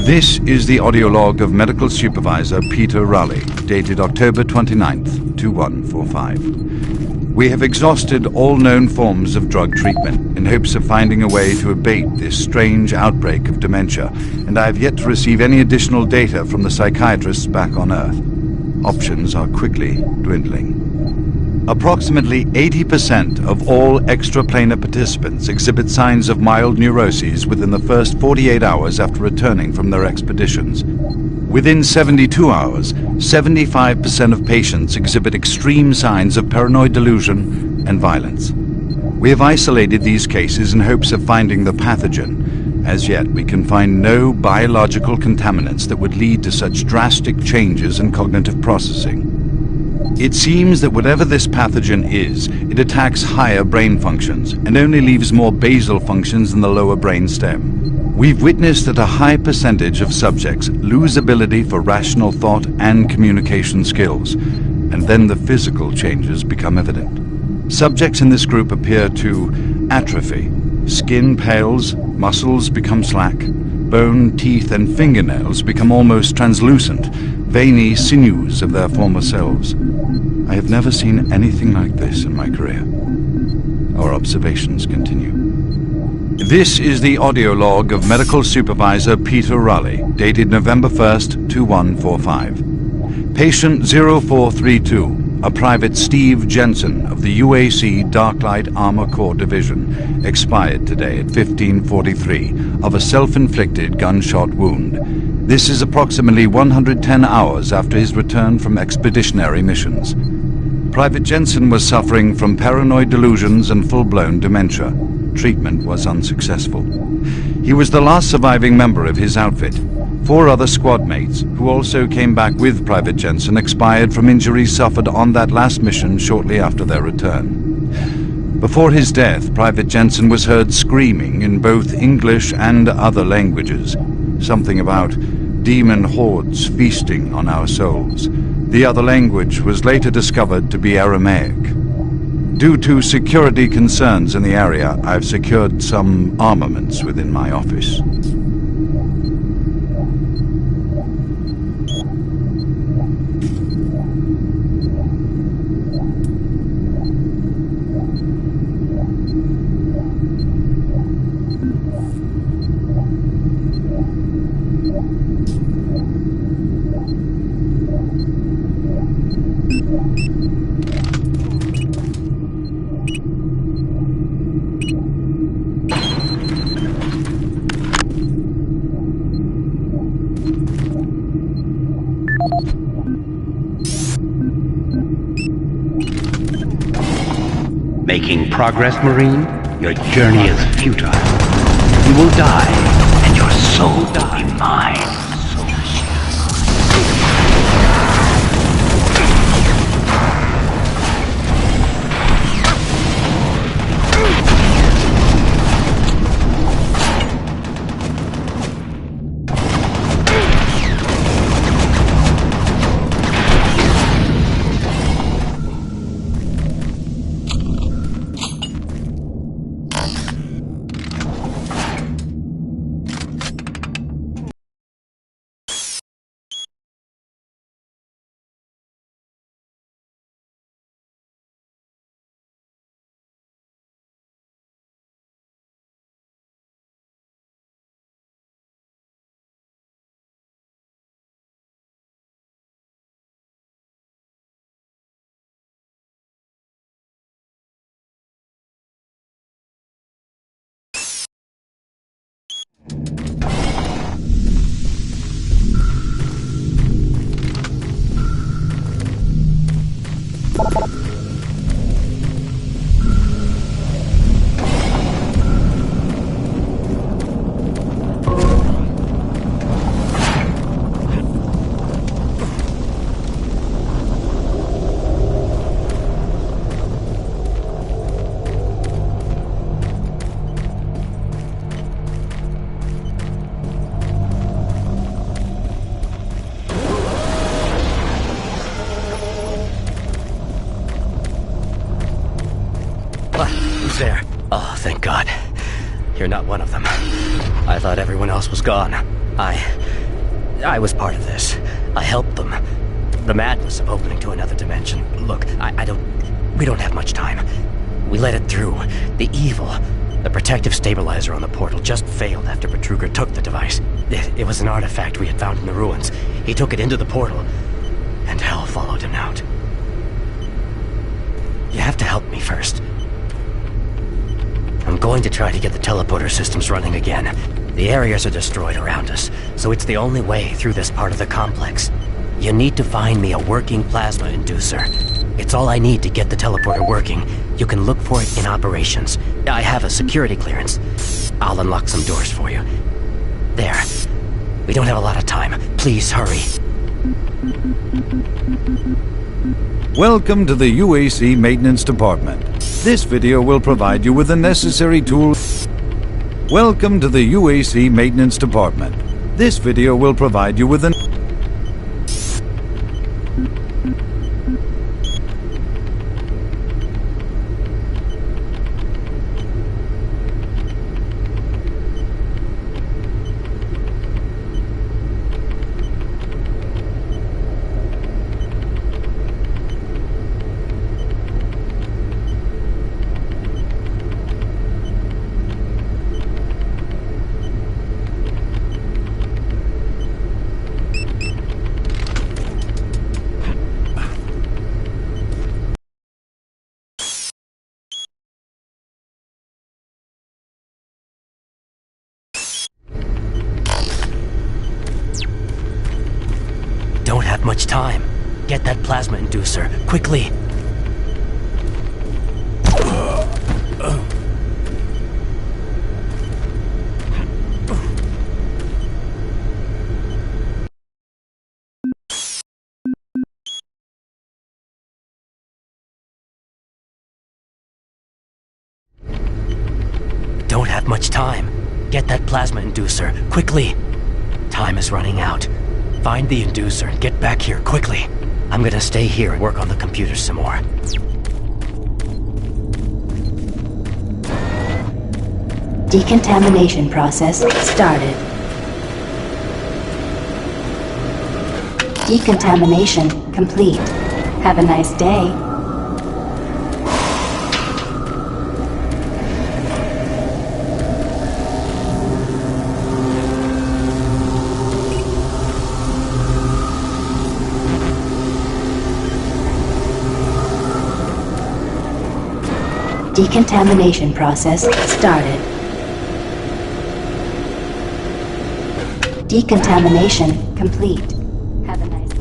This is the audio log of Medical Supervisor Peter Raleigh, dated October 29th, 2145. We have exhausted all known forms of drug treatment in hopes of finding a way to abate this strange outbreak of dementia, and I have yet to receive any additional data from the psychiatrists back on Earth. Options are quickly dwindling. Approximately 80% of all extraplanar participants exhibit signs of mild neuroses within the first 48 hours after returning from their expeditions. Within 72 hours, 75% of patients exhibit extreme signs of paranoid delusion and violence. We have isolated these cases in hopes of finding the pathogen. As yet, we can find no biological contaminants that would lead to such drastic changes in cognitive processing. It seems that whatever this pathogen is, it attacks higher brain functions and only leaves more basal functions in the lower brain stem. We've witnessed that a high percentage of subjects lose ability for rational thought and communication skills, and then the physical changes become evident. Subjects in this group appear to atrophy. Skin pales, muscles become slack, bone, teeth, and fingernails become almost translucent, veiny sinews of their former selves. I have never seen anything like this in my career. Our observations continue. This is the audio log of Medical Supervisor Peter Raleigh, dated November 1st, 2145. Patient 0432, a Private Steve Jensen of the UAC Darklight Armor Corps Division, expired today at 15:43 of a self-inflicted gunshot wound. This is approximately 110 hours after his return from expeditionary missions. Private Jensen was suffering from paranoid delusions and full-blown dementia. Treatment was unsuccessful. He was the last surviving member of his outfit. 4 other squad mates, who also came back with Private Jensen, expired from injuries suffered on that last mission shortly after their return. Before his death, Private Jensen was heard screaming in both English and other languages, something about demon hordes feasting on our souls. The other language was later discovered to be Aramaic. Due to security concerns in the area, I've secured some armaments within my office. Making progress, Marine? Your journey is futile. You will die, and your soul will be mine. Who's there? Oh, thank God. You're not one of them. I thought everyone else was gone. I I was part of this. I helped them. The madness of opening to another dimension. Look, we don't have much time. We let it through. The evil, the protective stabilizer on the portal just failed after Betruger took the device. It was an artifact we had found in the ruins. He took it into the portal, and hell followed him out. You have to help me first. I'm going to try to get the teleporter systems running again. The areas are destroyed around us, so it's the only way through this part of the complex. You need to find me a working plasma inducer. It's all I need to get the teleporter working. You can look for it in operations. I have a security clearance. I'll unlock some doors for you. There. We don't have a lot of time. Please hurry. Welcome to the UAC Maintenance Department. This video will provide you with the necessary tools. Welcome to the UAC Maintenance Department. This video will provide you with the Don't have much time. Get that plasma inducer, quickly. Don't have much time. Get that plasma inducer, quickly. Time is running out. Find the inducer and get back here, quickly. I'm gonna stay here and work on the computer some more. Decontamination process started. Decontamination complete. Have a nice day. Decontamination process started. Decontamination complete. Have a nice day.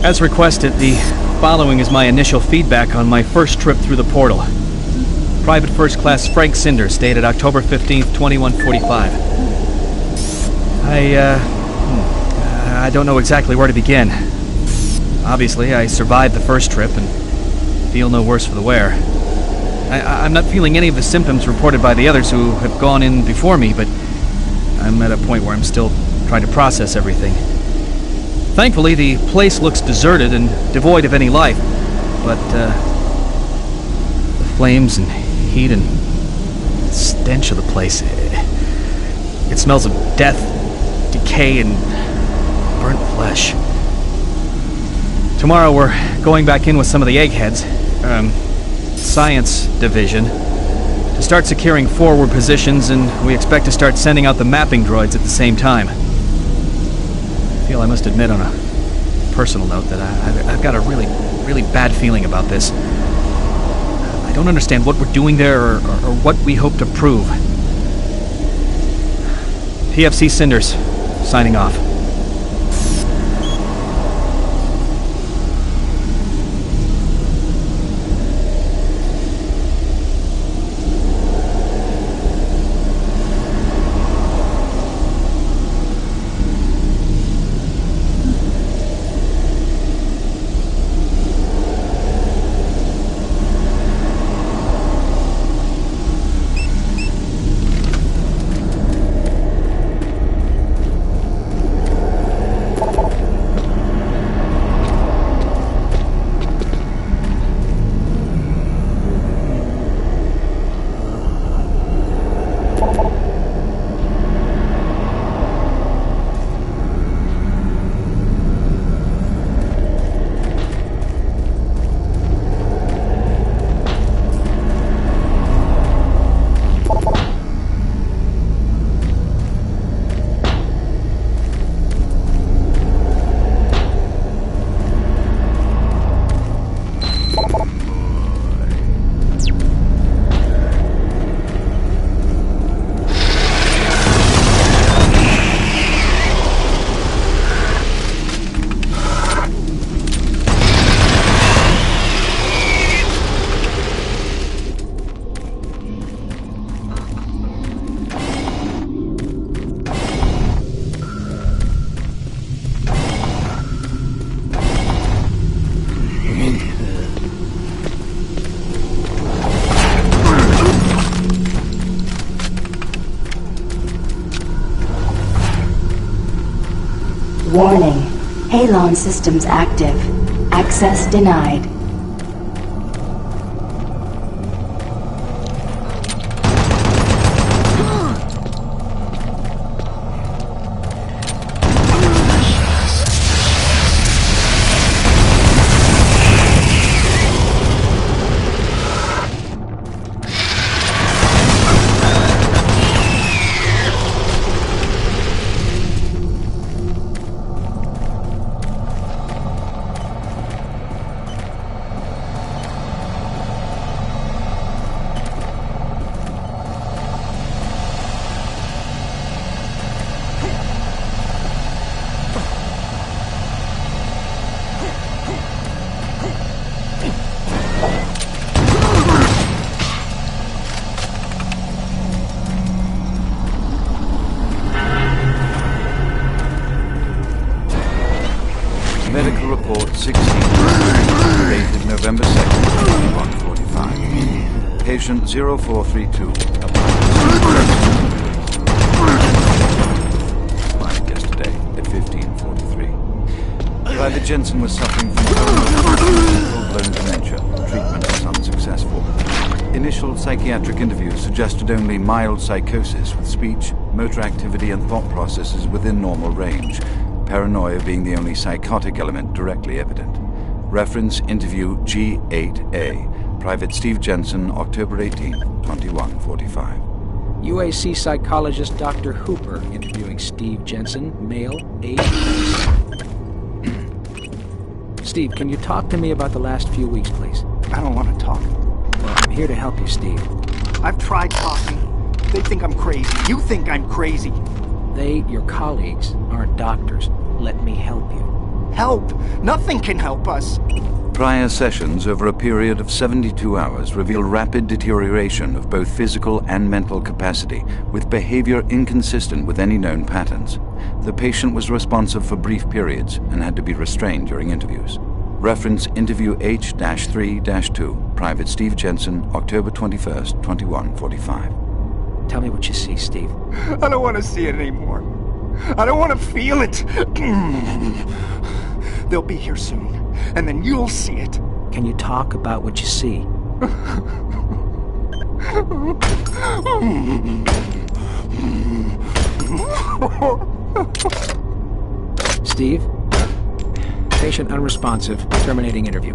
As requested, the following is my initial feedback on my first trip through the portal. Private First Class Frank Cinders, dated October 15th, 2145. I don't know exactly where to begin. Obviously, I survived the first trip and feel no worse for the wear. I'm not feeling any of the symptoms reported by the others who have gone in before me, but I'm at a point where I'm still trying to process everything. Thankfully, the place looks deserted and devoid of any life, but the flames and heat and stench of the place, it smells of death, decay, and burnt flesh. Tomorrow we're going back in with some of the eggheads, Science Division, to start securing forward positions, and we expect to start sending out the mapping droids at the same time. I feel I must admit on a personal note that I've got a really bad feeling about this. I don't understand what we're doing there or what we hope to prove. PFC Cinders, signing off. Warning. Halon systems active. Access denied. Medical report 16, dated November 2nd, 2145. Patient 0432. My God. Private Jensen was suffering from full-blown dementia. Treatment was unsuccessful. Initial psychiatric interviews suggested only mild psychosis with speech, motor activity and thought processes within normal range, paranoia being the only psychotic element directly evident. Reference interview G8A. Private Steve Jensen, October 18, 2145. UAC psychologist Dr. Hooper interviewing Steve Jensen, male, age 27. Steve, can you talk to me about the last few weeks, please? I don't want to talk. Well, I'm here to help you, Steve. I've tried talking. They think I'm crazy. You think I'm crazy. They, your colleagues, aren't doctors. Let me help you. Help! Nothing can help us. Prior sessions over a period of 72 hours reveal rapid deterioration of both physical and mental capacity, with behavior inconsistent with any known patterns. The patient was responsive for brief periods and had to be restrained during interviews. Reference interview H-3-2, Private Steve Jensen, October 21st, 2145. Tell me what you see, Steve. I don't want to see it anymore. I don't want to feel it. They'll be here soon, and then you'll see it. Can you talk about what you see? Steve? Patient unresponsive. Terminating interview.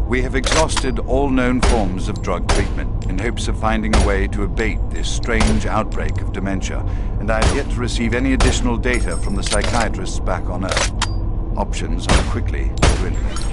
We have exhausted all known forms of drug treatment in hopes of finding a way to abate this strange outbreak of dementia, and I have yet to receive any additional data from the psychiatrists back on Earth. Options are quickly dwindling.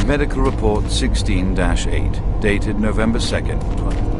Medical Report 16-8, dated November 2nd, 20.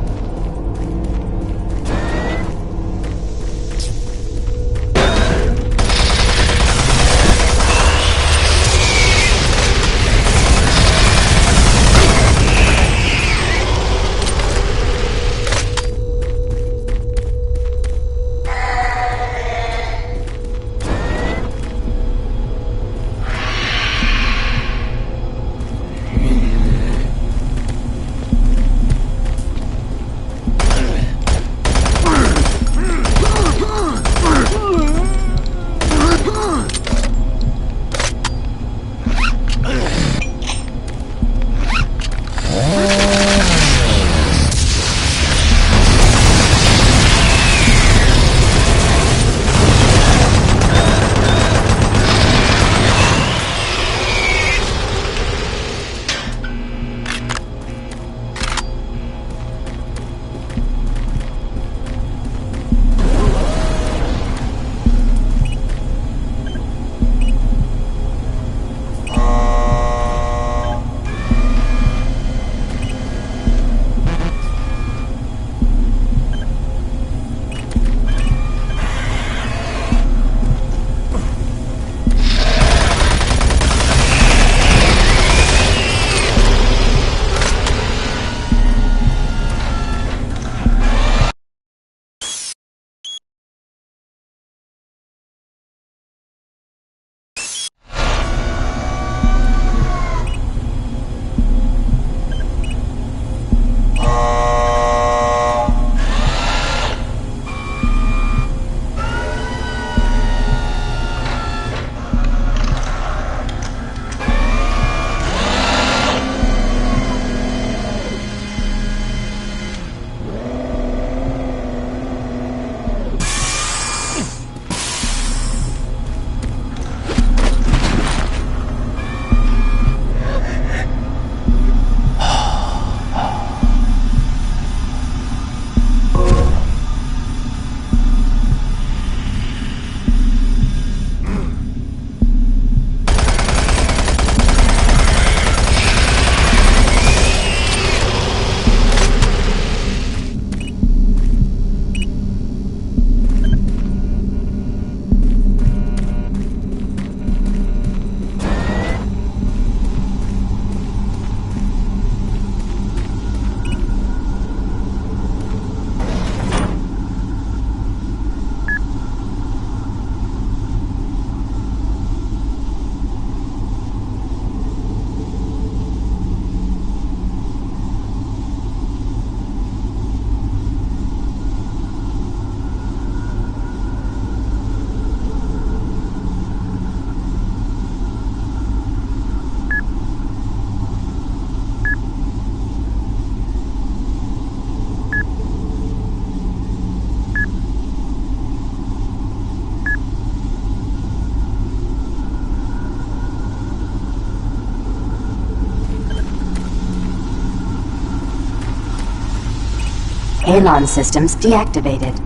Halon systems deactivated.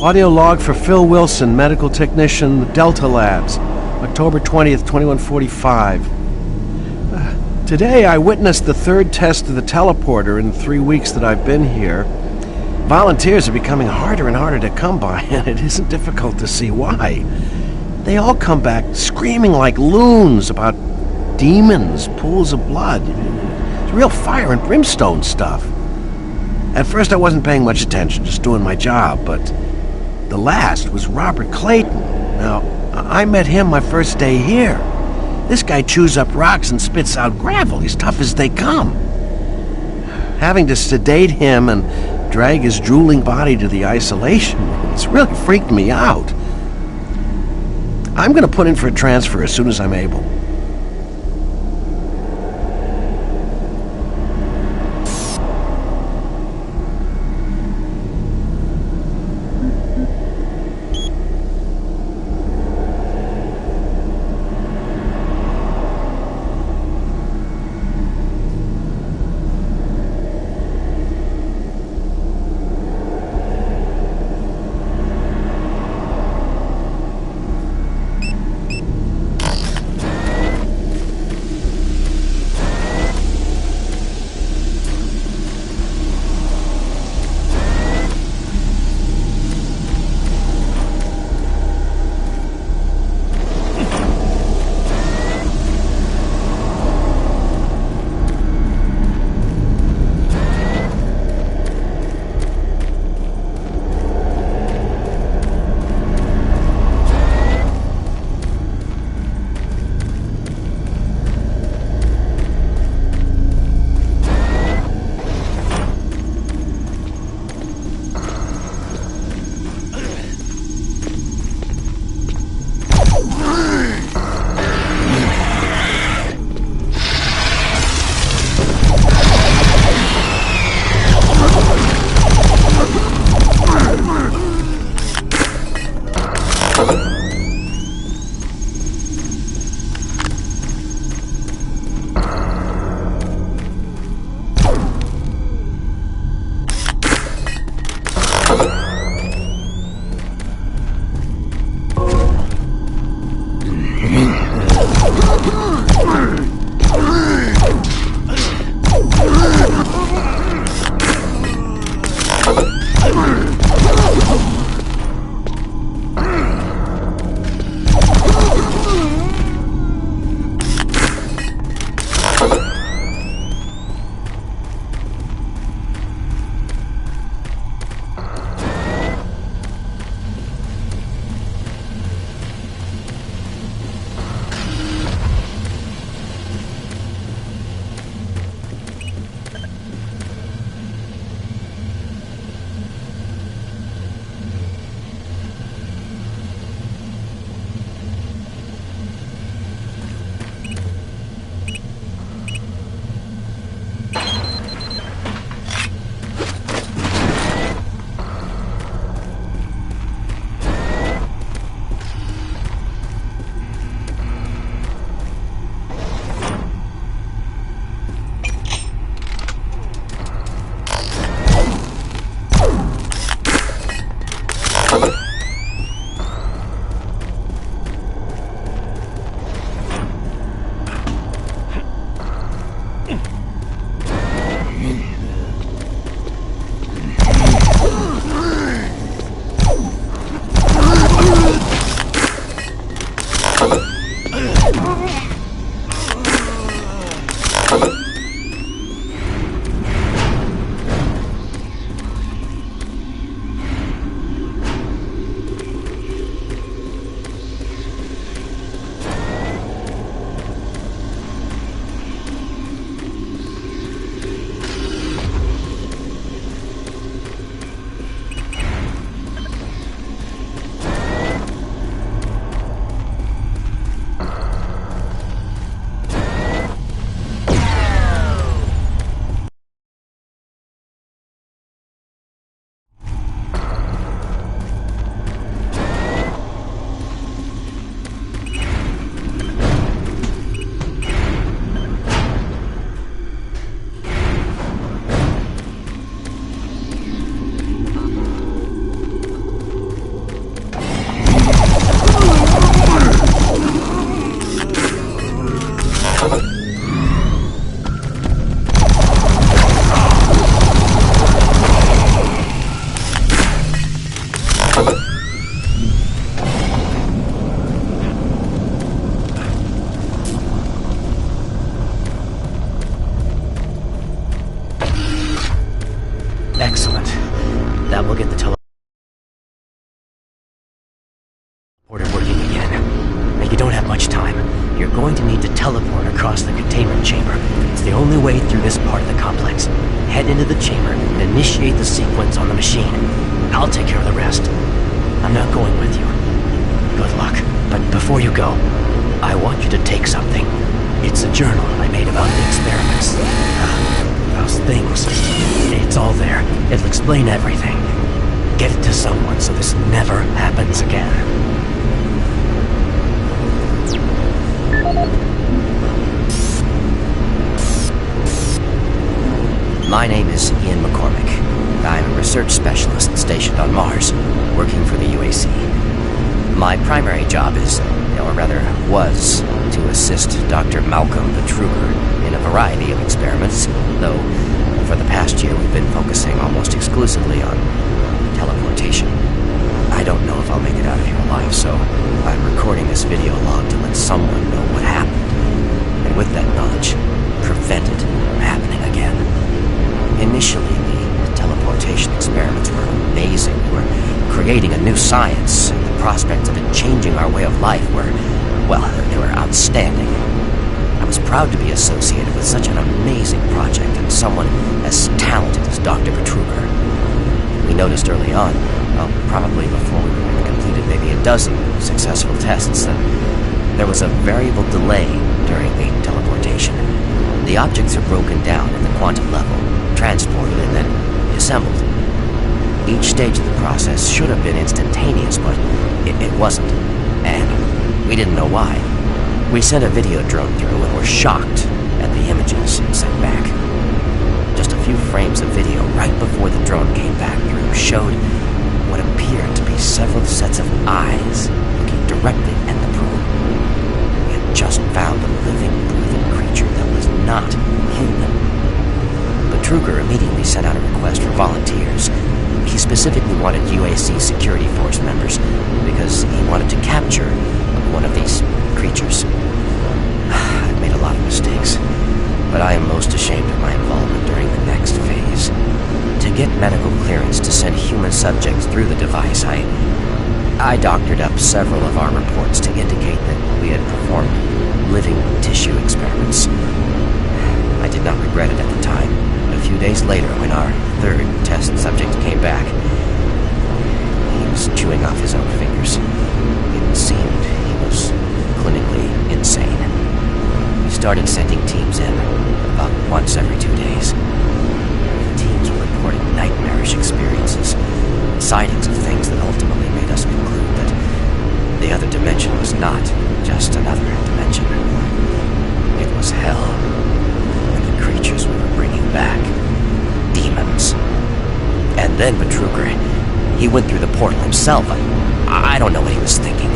Audio log for Phil Wilson, medical technician, Delta Labs, October 20th, 2145. Today I witnessed the third test of the teleporter in the 3 weeks that I've been here. Volunteers are becoming harder and harder to come by, and it isn't difficult to see why. They all come back screaming like loons about demons, pools of blood. It's real fire and brimstone stuff. At first I wasn't paying much attention, just doing my job, but the last was Robert Clayton. Now, I met him my first day here. This guy chews up rocks and spits out gravel. He's tough as they come. Having to sedate him and drag his drooling body to the isolation, it's really freaked me out. I'm gonna put in for a transfer as soon as I'm able. Excellent. That will get the teleporter working again. Now, you don't have much time. You're going to need to teleport across the containment chamber. It's the only way through this part of the complex. Head into the chamber and initiate the sequence on the machine. I'll take care of the rest. I'm not going with you. Good luck. But before you go, I want you to take something. It's a journal I made about the experiments. Those things. It's all there. It'll explain everything. Get it to someone so this never happens again. My name is Ian McCormick. I'm a research specialist stationed on Mars, working for the UAC. My primary job is, or rather was, to assist Dr. Malcolm Betruger in a variety of experiments, though for the past year we've been focusing almost exclusively on teleportation. I don't know if I'll make it out of here alive, so I'm recording this video log to let someone know what happened, and with that knowledge, prevent it from happening again. Initially, the teleportation experiments were amazing. We were creating a new science, and the prospects of it changing our way of life were, well, they were outstanding. I was proud to be associated with such an amazing project and someone as talented as Dr. Betruger. We noticed early on, well, probably before we had completed maybe a dozen successful tests, that there was a variable delay during the teleportation. The objects are broken down at the quantum level, transported, and then assembled. Each stage of the process should have been instantaneous, but it wasn't. And we didn't know why. We sent a video drone through and were shocked at the images it sent back. Just a few frames of video right before the drone came back through showed what appeared to be several sets of eyes looking directly at the probe. We had just found a living, breathing creature that was not human. Betruger immediately sent out a request for volunteers. He specifically wanted UAC security force members because he wanted to capture one of these creatures. I've made a lot of mistakes, but I am most ashamed of my involvement during the next phase. To get medical clearance to send human subjects through the device, I doctored up several of our reports to indicate that we had performed living tissue experiments. I did not regret it at the time, but a few days later, when our third test subject came back, he was chewing off his own fingers. It seemed he was clinically insane. We started sending teams in, about once every 2 days. The teams were reporting nightmarish experiences, sightings of things that ultimately made us conclude that the other dimension was not just another dimension. It was hell. And the creatures we were bringing back, demons. And then Betruger, he went through the portal himself. I don't know what he was thinking.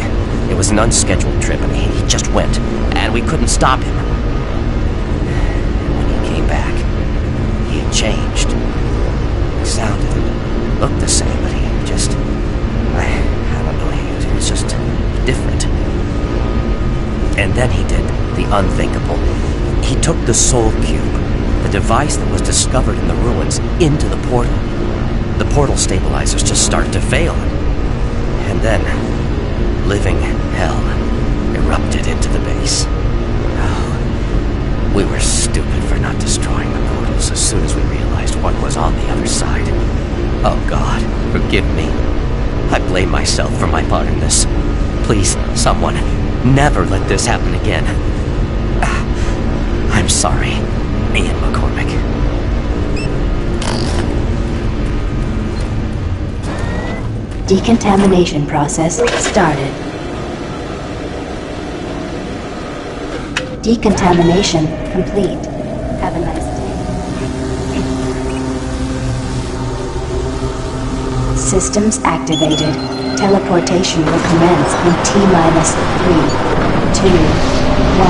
It was an unscheduled trip, and he just went, and we couldn't stop him. And when he came back, he had changed. He sounded and looked the same, but he just... I don't know, he was just different. And then he did the unthinkable. He took the Soul Cube, the device that was discovered in the ruins, into the portal. The portal stabilizers just started to fail. And then, living hell erupted into the base. Oh, we were stupid for not destroying the portals as soon as we realized what was on the other side. Oh God, forgive me. I blame myself for my part in this. Please, someone, never let this happen again. I'm sorry, Ian McCormick. Decontamination process started. Decontamination complete. Have a nice day. Systems activated. Teleportation will commence in T-minus 3, 2, 1.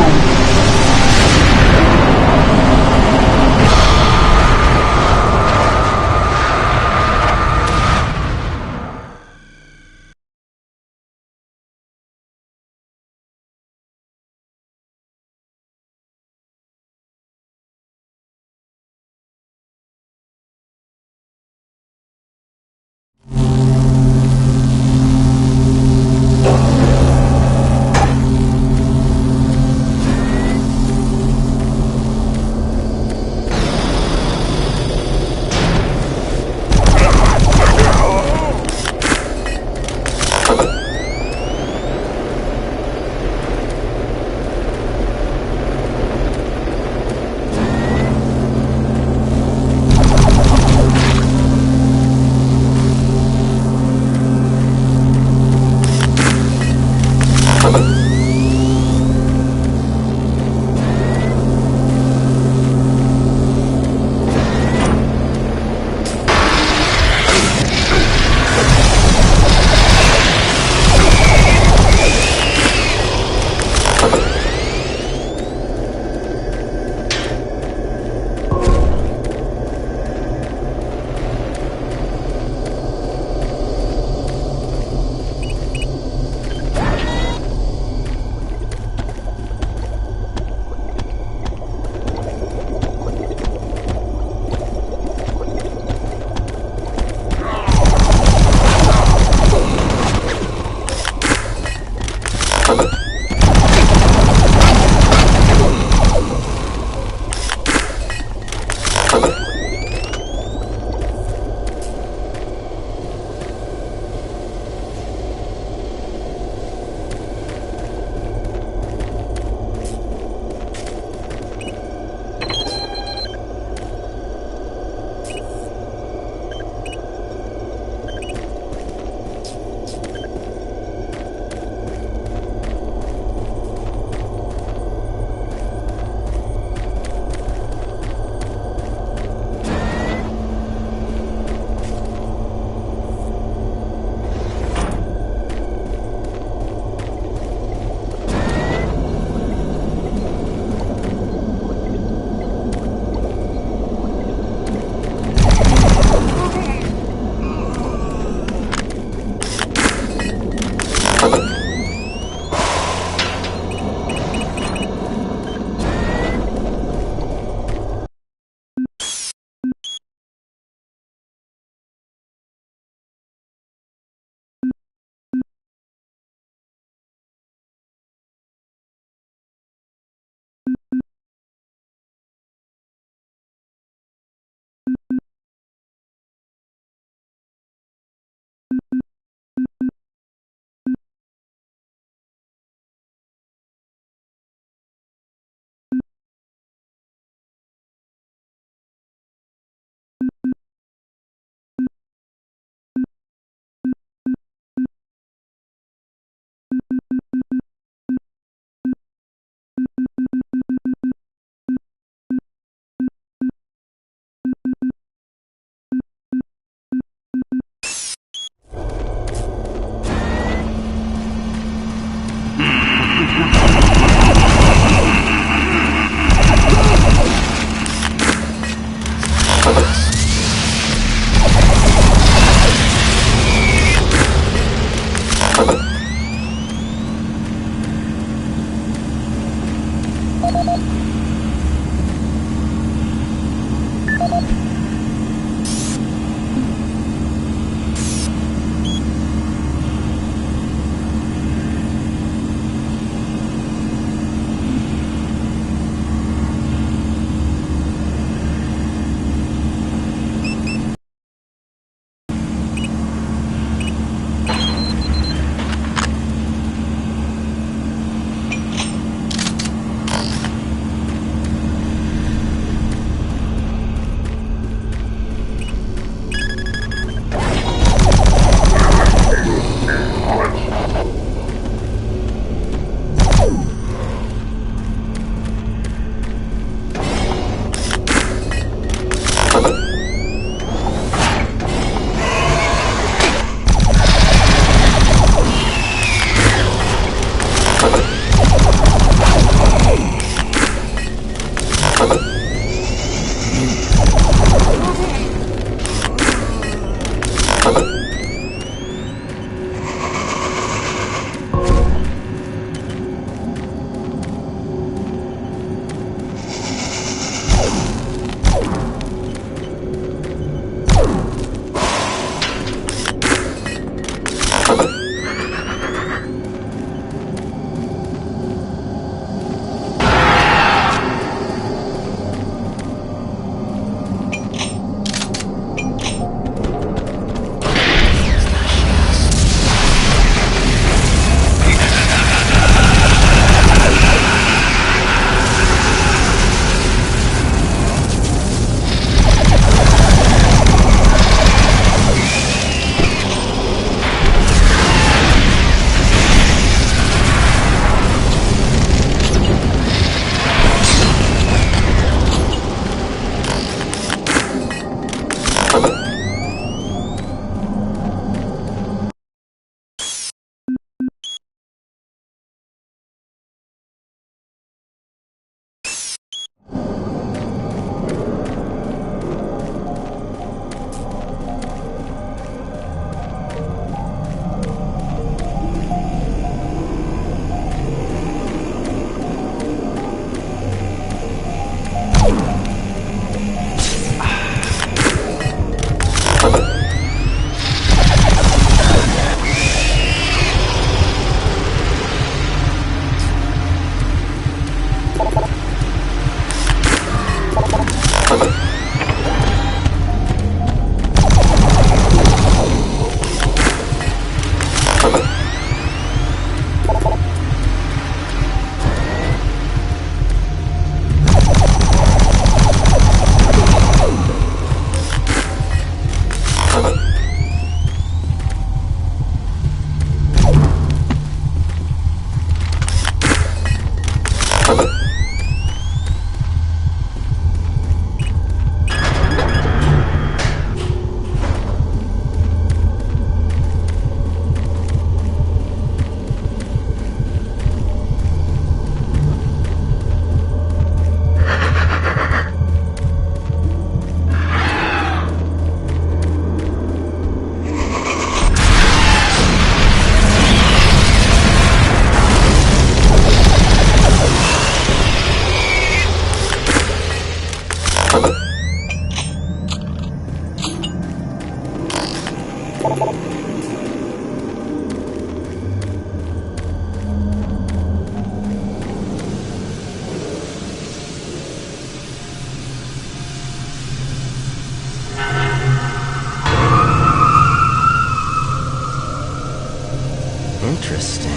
Interesting.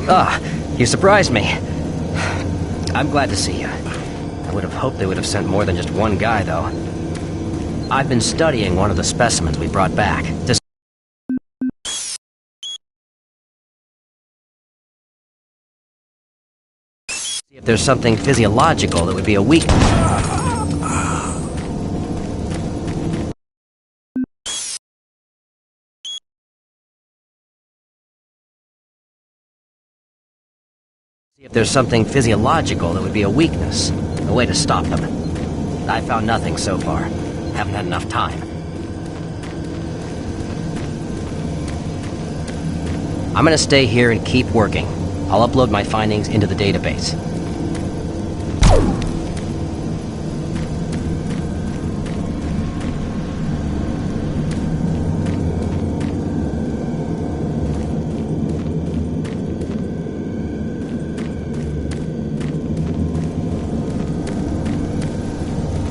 Ah, you surprised me. I'm glad to see you. I would have hoped they would have sent more than just one guy, though. I've been studying one of the specimens we brought back to see if there's something physiological that would be a weakness. If there's something physiological that would be a weakness, a way to stop them. I found nothing so far. Haven't had enough time. I'm gonna stay here and keep working. I'll upload my findings into the database.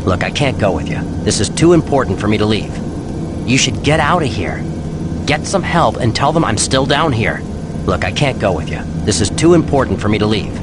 Look, I can't go with you. This is too important for me to leave. You should get out of here. Get some help and tell them I'm still down here. Look, I can't go with you. This is too important for me to leave.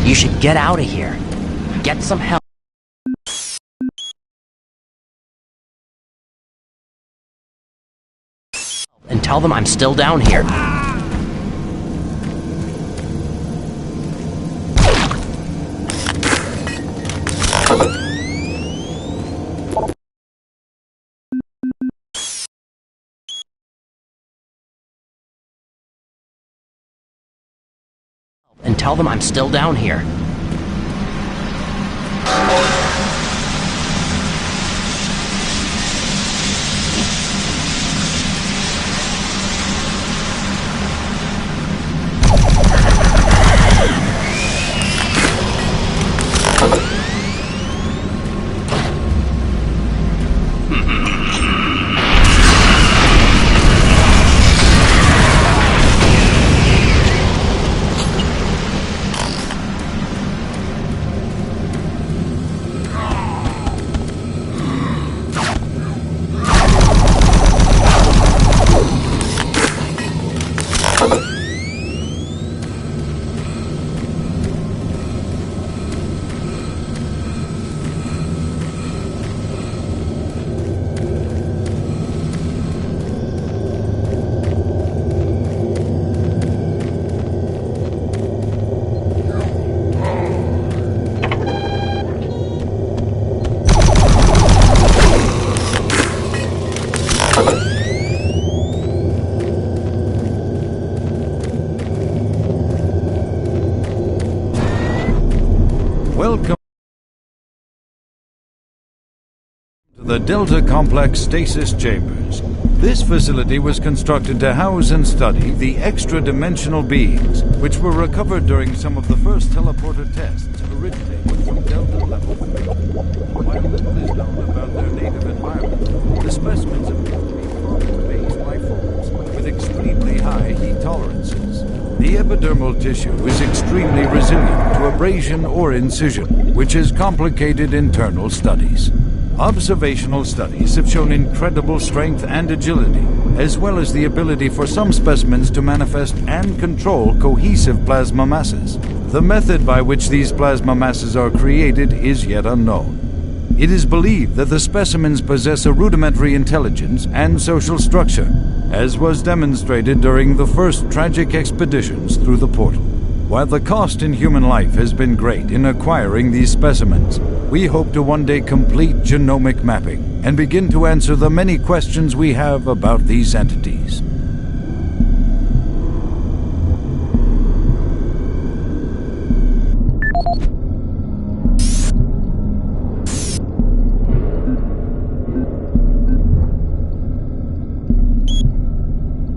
You should get out of here. Get some help. And tell them I'm still down here. And tell them I'm still down here. Welcome to the Delta Complex Stasis Chambers. This facility was constructed to house and study the extra-dimensional beings, which were recovered during some of the first teleporter tests originating from Delta Level 3. While little is known about their native environment, the specimens appear to be fluid-based life forms with extremely high heat tolerances. The epidermal tissue is extremely resilient to abrasion or incision, which is complicated internal studies. Observational studies have shown incredible strength and agility, as well as the ability for some specimens to manifest and control cohesive plasma masses. The method by which these plasma masses are created is yet unknown. It is believed that the specimens possess a rudimentary intelligence and social structure, as was demonstrated during the first tragic expeditions through the portal. While the cost in human life has been great in acquiring these specimens, we hope to one day complete genomic mapping and begin to answer the many questions we have about these entities.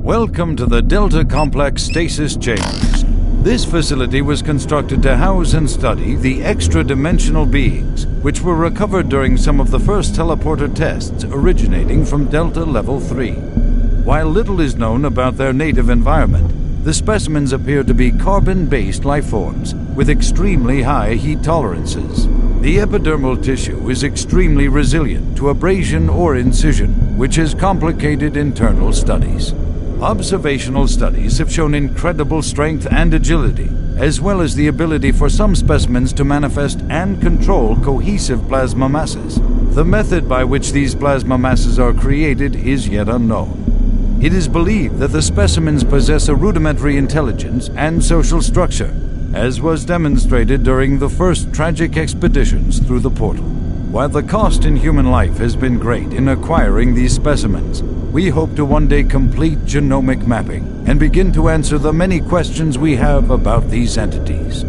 Welcome to the Delta Complex Stasis Chambers. This facility was constructed to house and study the extra-dimensional beings, which were recovered during some of the first teleporter tests originating from Delta Level 3. While little is known about their native environment, the specimens appear to be carbon-based lifeforms with extremely high heat tolerances. The epidermal tissue is extremely resilient to abrasion or incision, which has complicated internal studies. Observational studies have shown incredible strength and agility, as well as the ability for some specimens to manifest and control cohesive plasma masses. The method by which these plasma masses are created is yet unknown. It is believed that the specimens possess a rudimentary intelligence and social structure, as was demonstrated during the first tragic expeditions through the portal. While the cost in human life has been great in acquiring these specimens, we hope to one day complete genomic mapping and begin to answer the many questions we have about these entities.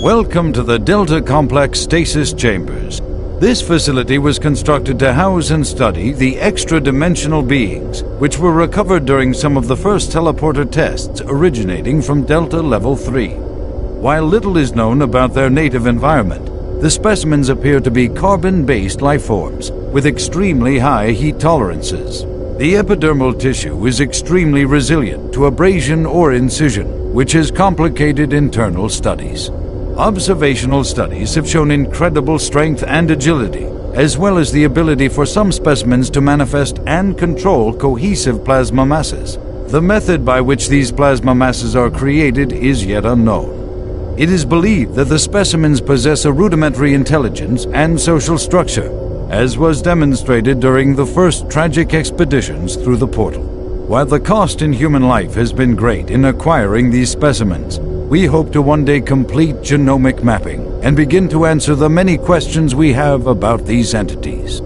Welcome to the Delta Complex Stasis Chambers. This facility was constructed to house and study the extra-dimensional beings, which were recovered during some of the first teleporter tests originating from Delta Level 3. While little is known about their native environment, the specimens appear to be carbon-based lifeforms with extremely high heat tolerances. The epidermal tissue is extremely resilient to abrasion or incision, which has complicated internal studies. Observational studies have shown incredible strength and agility, as well as the ability for some specimens to manifest and control cohesive plasma masses. The method by which these plasma masses are created is yet unknown. It is believed that the specimens possess a rudimentary intelligence and social structure, as was demonstrated during the first tragic expeditions through the portal. While the cost in human life has been great in acquiring these specimens, we hope to one day complete genomic mapping and begin to answer the many questions we have about these entities.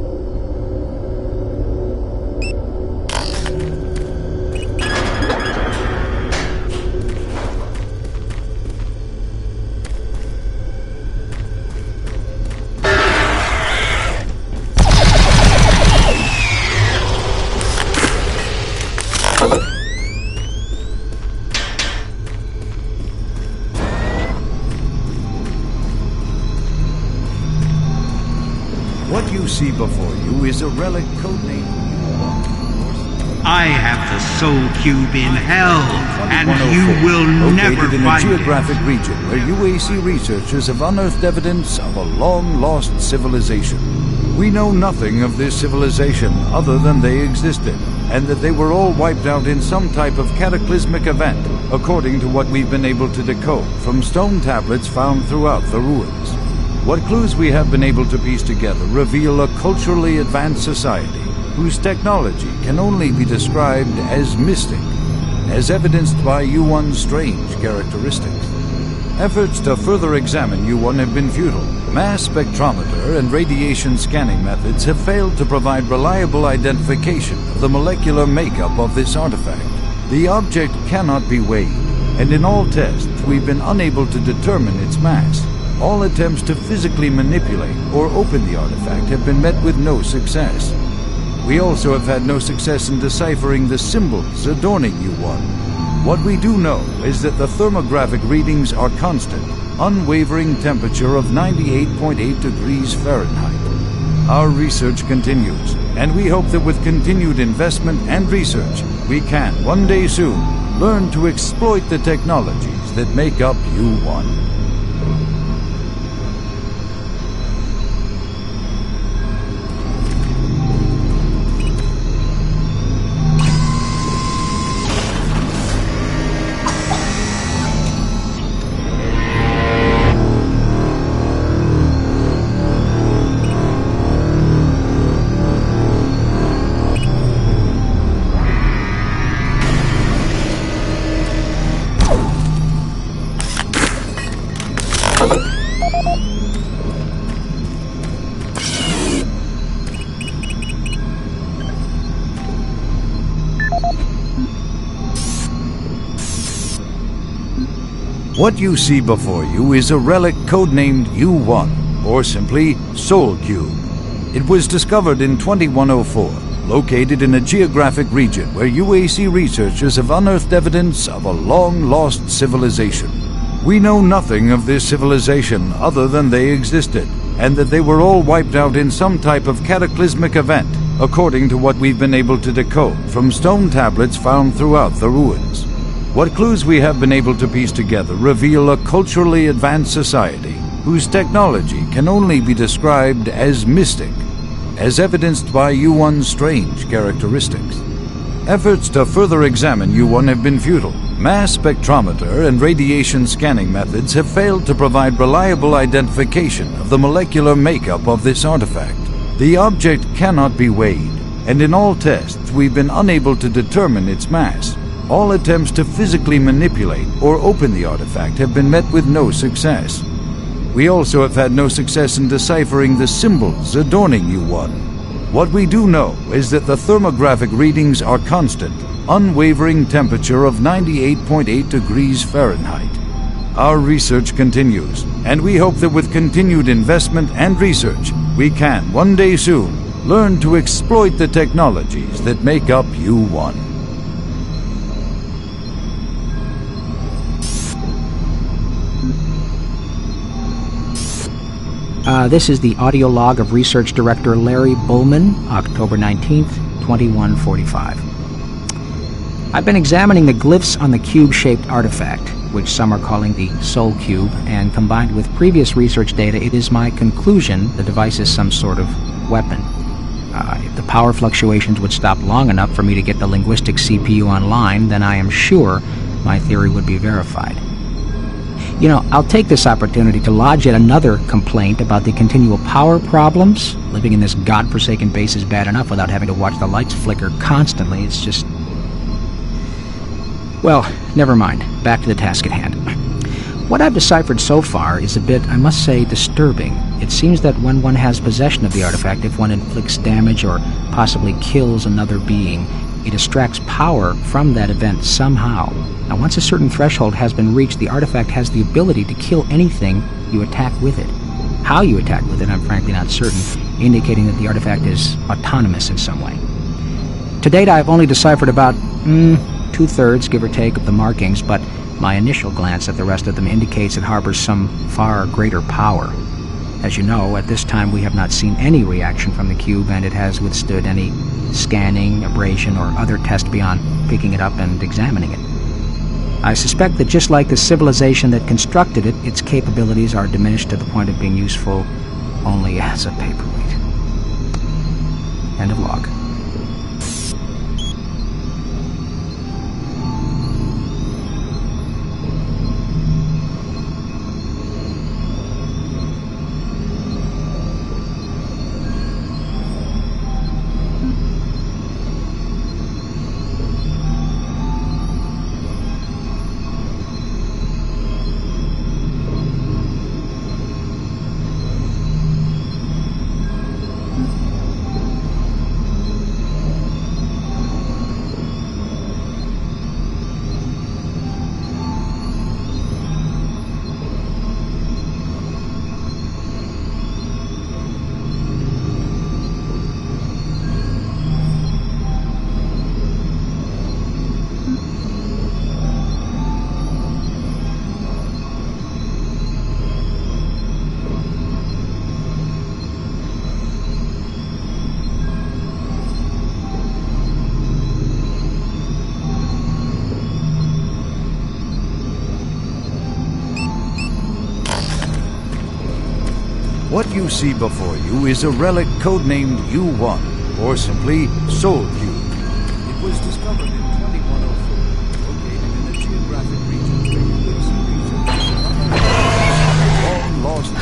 What you see before you is a relic codename. I have the soul cube in hell, and you 2104, will never located in a find it. geographic region where UAC researchers have unearthed evidence of a long-lost civilization. We know nothing of this civilization other than they existed, and that they were all wiped out in some type of cataclysmic event, according to what we've been able to decode from stone tablets found throughout the ruins. What clues we have been able to piece together reveal a culturally advanced society whose technology can only be described as mystic, as evidenced by U1's strange characteristics. Efforts to further examine U1 have been futile. Mass spectrometer and radiation scanning methods have failed to provide reliable identification of the molecular makeup of this artifact. The object cannot be weighed, and in all tests we've been unable to determine its mass. All attempts to physically manipulate or open the artifact have been met with no success. We also have had no success in deciphering the symbols adorning U1. What we do know is that the thermographic readings are constant, unwavering temperature of 98.8 degrees Fahrenheit. Our research continues, and we hope that with continued investment and research, we can, one day soon, learn to exploit the technologies that make up U1. What you see before you is a relic codenamed U1, or simply Soul Cube. It was discovered in 2104, located in a geographic region where UAC researchers have unearthed evidence of a long-lost civilization. We know nothing of this civilization other than they existed, and that they were all wiped out in some type of cataclysmic event, according to what we've been able to decode from stone tablets found throughout the ruins. What clues we have been able to piece together reveal a culturally advanced society whose technology can only be described as mystic, as evidenced by U1's strange characteristics. Efforts to further examine U1 have been futile. Mass spectrometer and radiation scanning methods have failed to provide reliable identification of the molecular makeup of this artifact. The object cannot be weighed, and in all tests we've been unable to determine its mass. All attempts to physically manipulate or open the artifact have been met with no success. We also have had no success in deciphering the symbols adorning U1. What we do know is that the thermographic readings are constant, unwavering temperature of 98.8 degrees Fahrenheit. Our research continues, and we hope that with continued investment and research, we can, one day soon, learn to exploit the technologies that make up U1. This is the audio log of Research Director Larry Bullman, October 19th, 2145. I've been examining the glyphs on the cube-shaped artifact, which some are calling the Soul Cube, and combined with previous research data, it is my conclusion the device is some sort of weapon. If the power fluctuations would stop long enough for me to get the linguistic CPU online, then I am sure my theory would be verified. You know, I'll take this opportunity to lodge yet another complaint about the continual power problems. Living in this godforsaken base is bad enough without having to watch the lights flicker constantly. It's just... Well, never mind. Back to the task at hand. What I've deciphered so far is a bit, I must say, disturbing. It seems that when one has possession of the artifact, if one inflicts damage or possibly kills another being, it extracts power from that event somehow. Now, once a certain threshold has been reached, the artifact has the ability to kill anything you attack with it. How you attack with it, I'm frankly not certain, indicating that the artifact is autonomous in some way. To date, I've only deciphered about, 2/3, give or take, of the markings, but my initial glance at the rest of them indicates it harbors some far greater power. As you know, at this time we have not seen any reaction from the cube, and it has withstood any scanning, abrasion, or other test beyond picking it up and examining it. I suspect that just like the civilization that constructed it, its capabilities are diminished to the point of being useful only as a paperweight. End of log. What you see before you is a relic codenamed U1, or simply Soul Cube. It was discovered in 2104, located in the geographic region where you live. Long lost.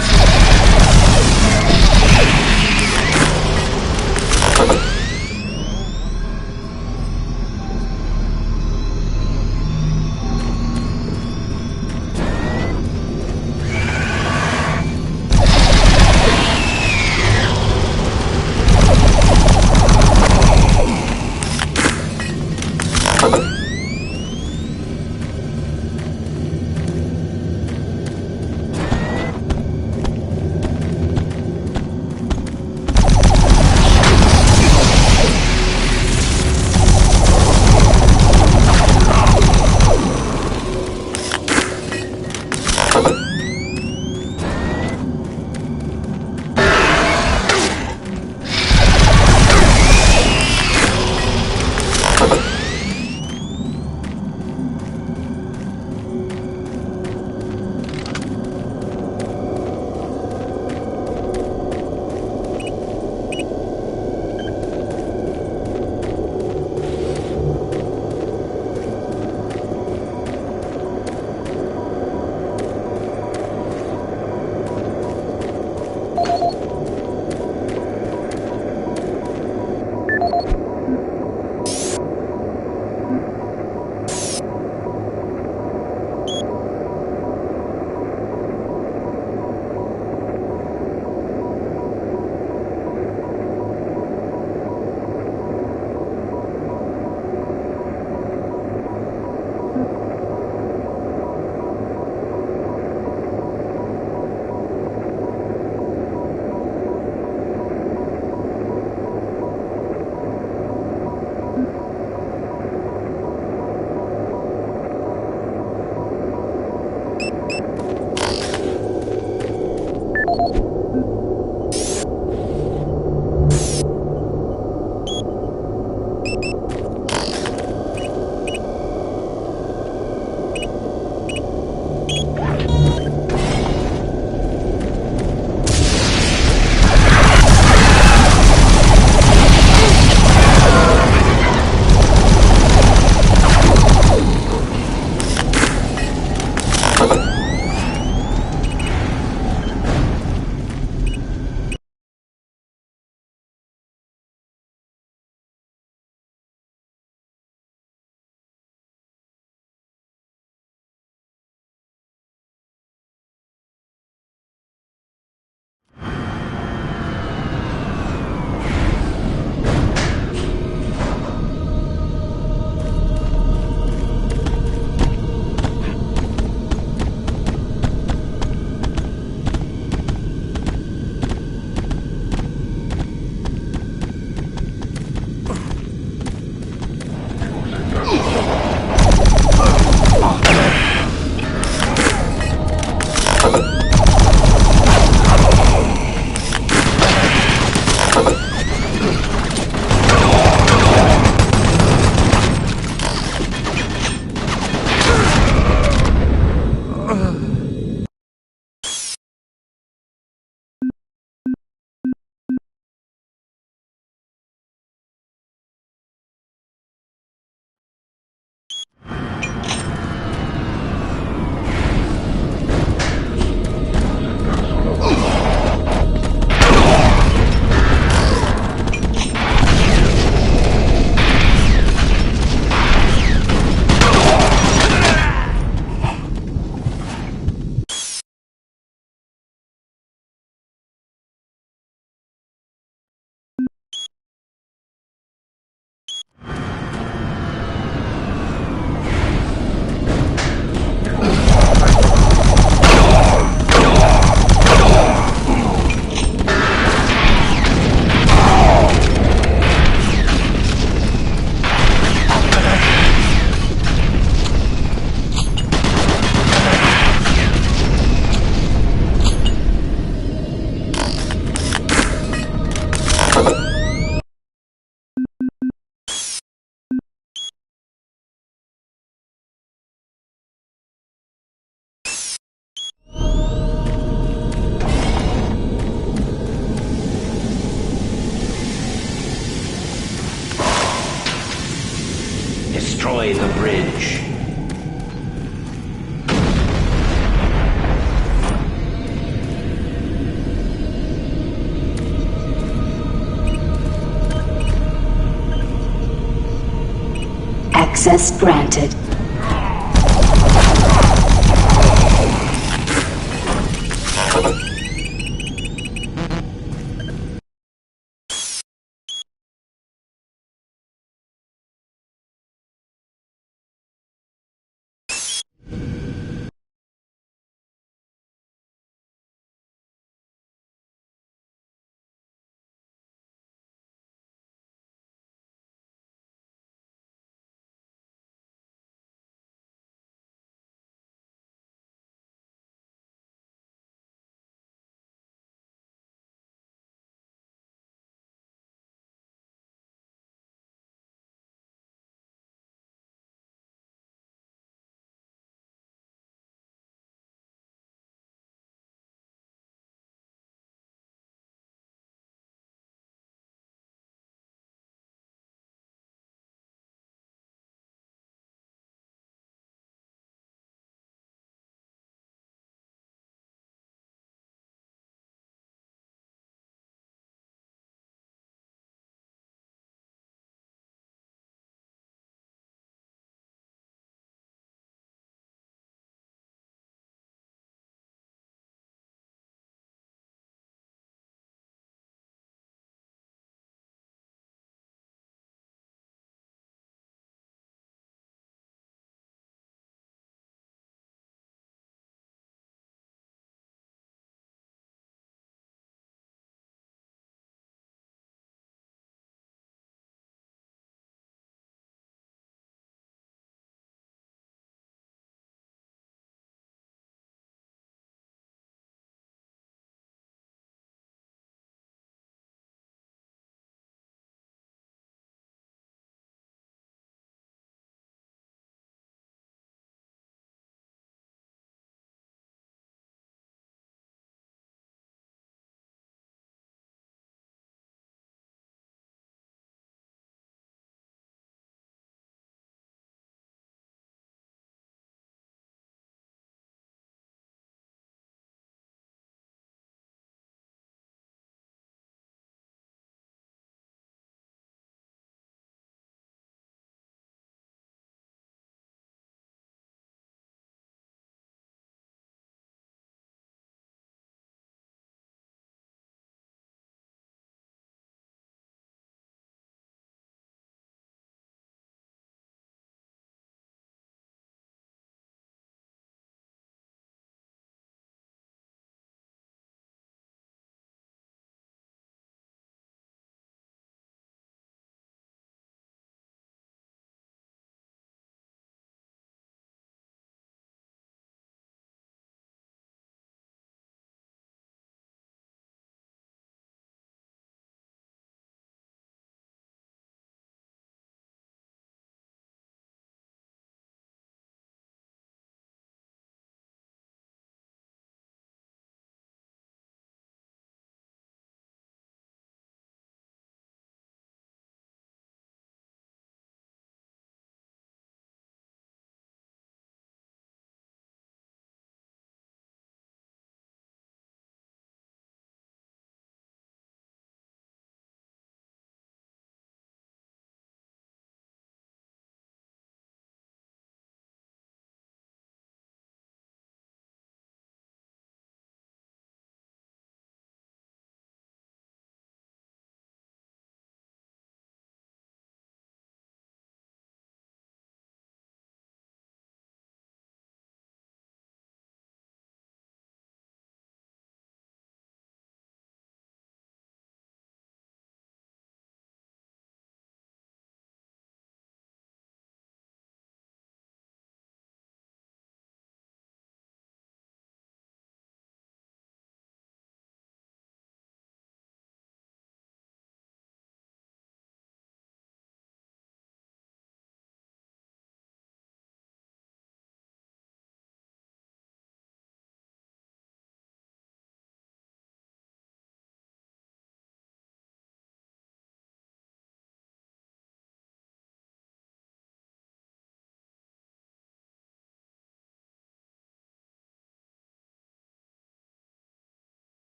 bridge. Access granted.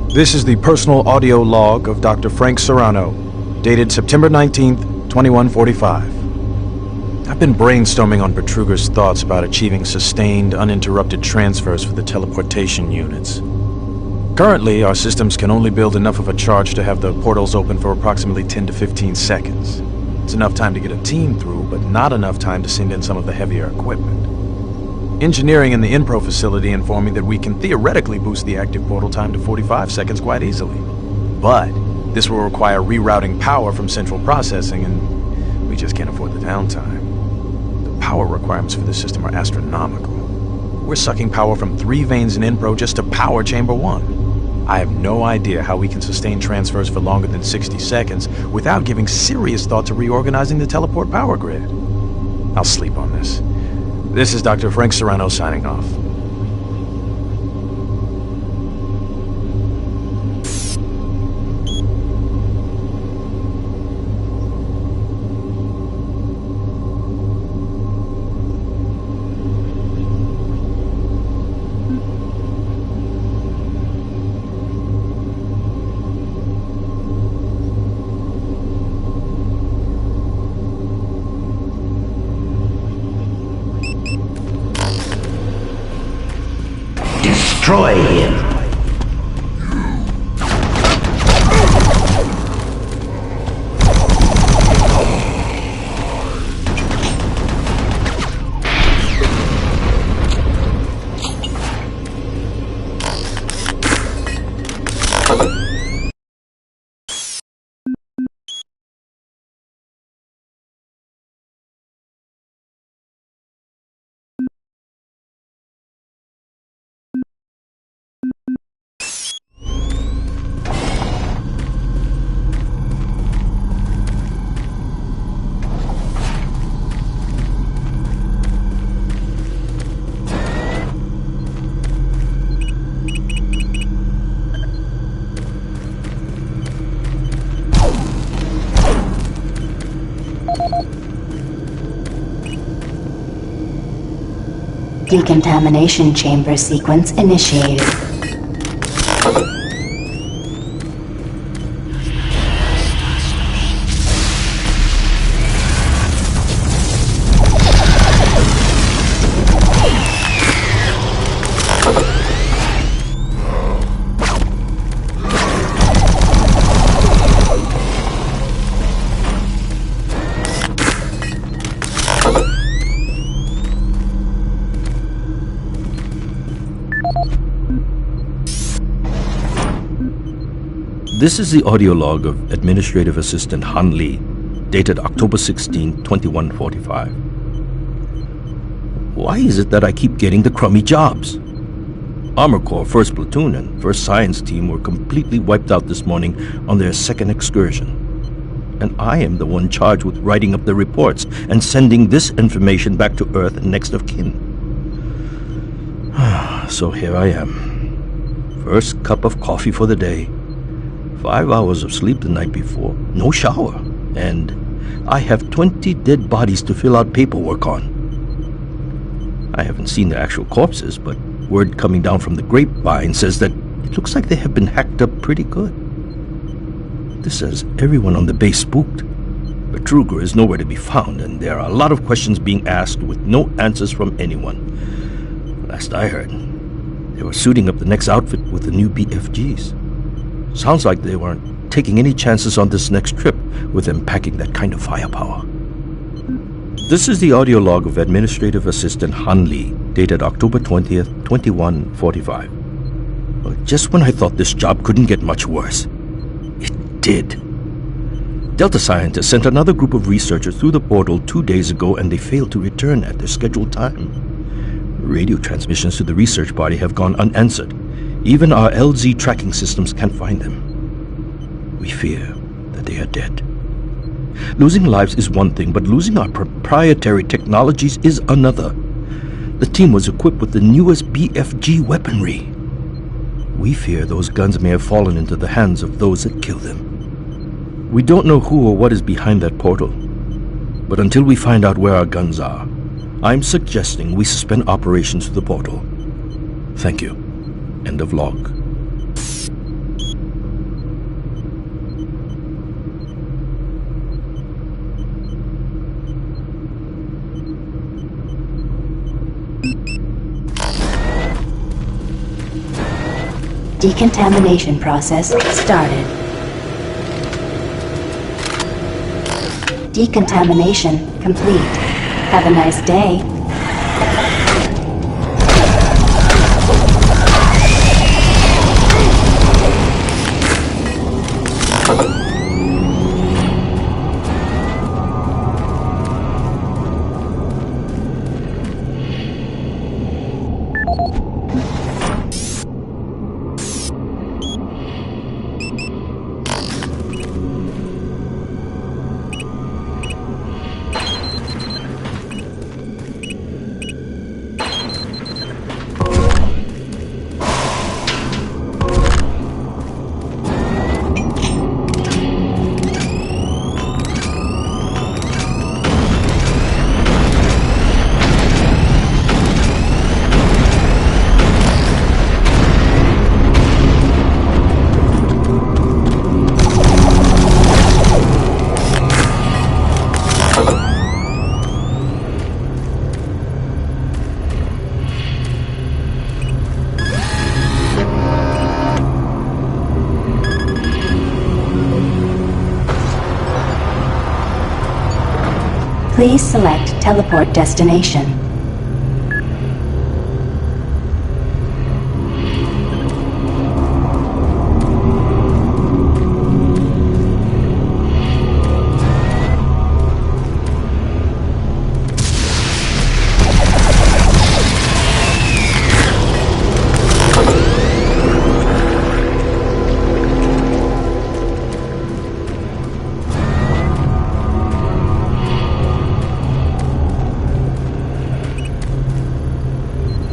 This is the personal audio log of Dr. Frank Serrano, dated September 19th, 2145. I've been brainstorming on Betruger's thoughts about achieving sustained, uninterrupted transfers for the teleportation units. Currently, our systems can only build enough of a charge to have the portals open for approximately 10 to 15 seconds. It's enough time to get a team through, but not enough time to send in some of the heavier equipment. Engineering in the Inpro facility informed me that we can theoretically boost the active portal time to 45 seconds quite easily. But this will require rerouting power from central processing, and we just can't afford the downtime. The power requirements for this system are astronomical. We're sucking power from 3 veins in Inpro just to power Chamber 1. I have no idea how we can sustain transfers for longer than 60 seconds without giving serious thought to reorganizing the teleport power grid. I'll sleep on this. This is Dr. Frank Serrano signing off. Destroy him. Decontamination chamber sequence initiated. This is the audio log of Administrative Assistant Han Lee, dated October 16, 2145. Why is it that I keep getting the crummy jobs? Armor Corps 1st Platoon and 1st Science Team were completely wiped out this morning on their 2nd excursion. And I am the one charged with writing up the reports and sending this information back to Earth and next of kin. So here I am. First cup of coffee for the day. 5 hours of sleep the night before, no shower, and I have 20 dead bodies to fill out paperwork on. I haven't seen the actual corpses, but word coming down from the grapevine says that it looks like they have been hacked up pretty good. This has everyone on the base spooked. Betruger is nowhere to be found, and there are a lot of questions being asked with no answers from anyone. Last I heard, they were suiting up the next outfit with the new BFGs. Sounds like they weren't taking any chances on this next trip with them packing that kind of firepower. This is the audio log of Administrative Assistant Han Lee, dated October 20th, 2145. Well, just when I thought this job couldn't get much worse, it did. Delta scientists sent another group of researchers through the portal 2 days ago, and they failed to return at their scheduled time. Radio transmissions to the research party have gone unanswered. Even our LZ tracking systems can't find them. We fear that they are dead. Losing lives is one thing, but losing our proprietary technologies is another. The team was equipped with the newest BFG weaponry. We fear those guns may have fallen into the hands of those that kill them. We don't know who or what is behind that portal. But until we find out where our guns are, I'm suggesting we suspend operations to the portal. Thank you. End of log. Decontamination process started. Decontamination complete. Have a nice day. Please select teleport destination.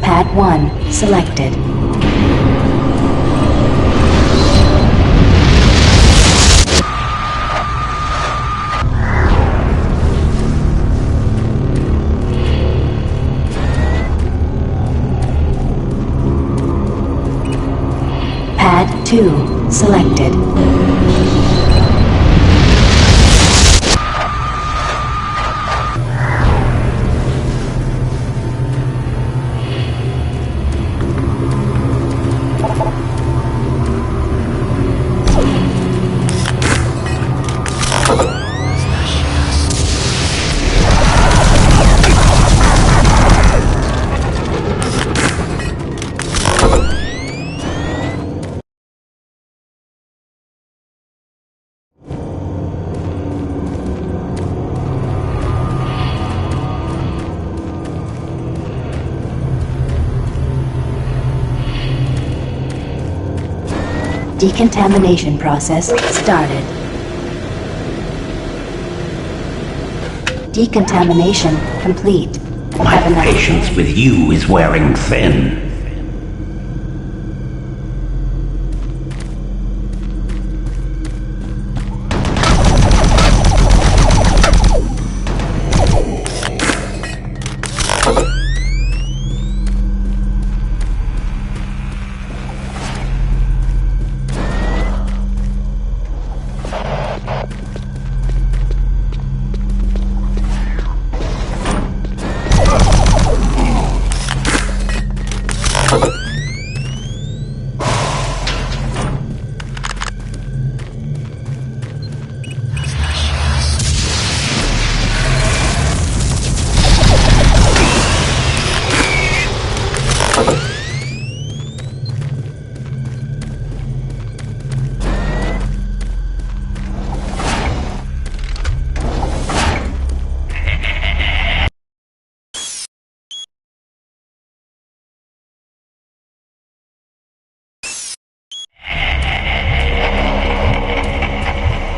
Pad 1 selected. Pad 2 selected. Decontamination process started. Decontamination complete. My patience with you is wearing thin.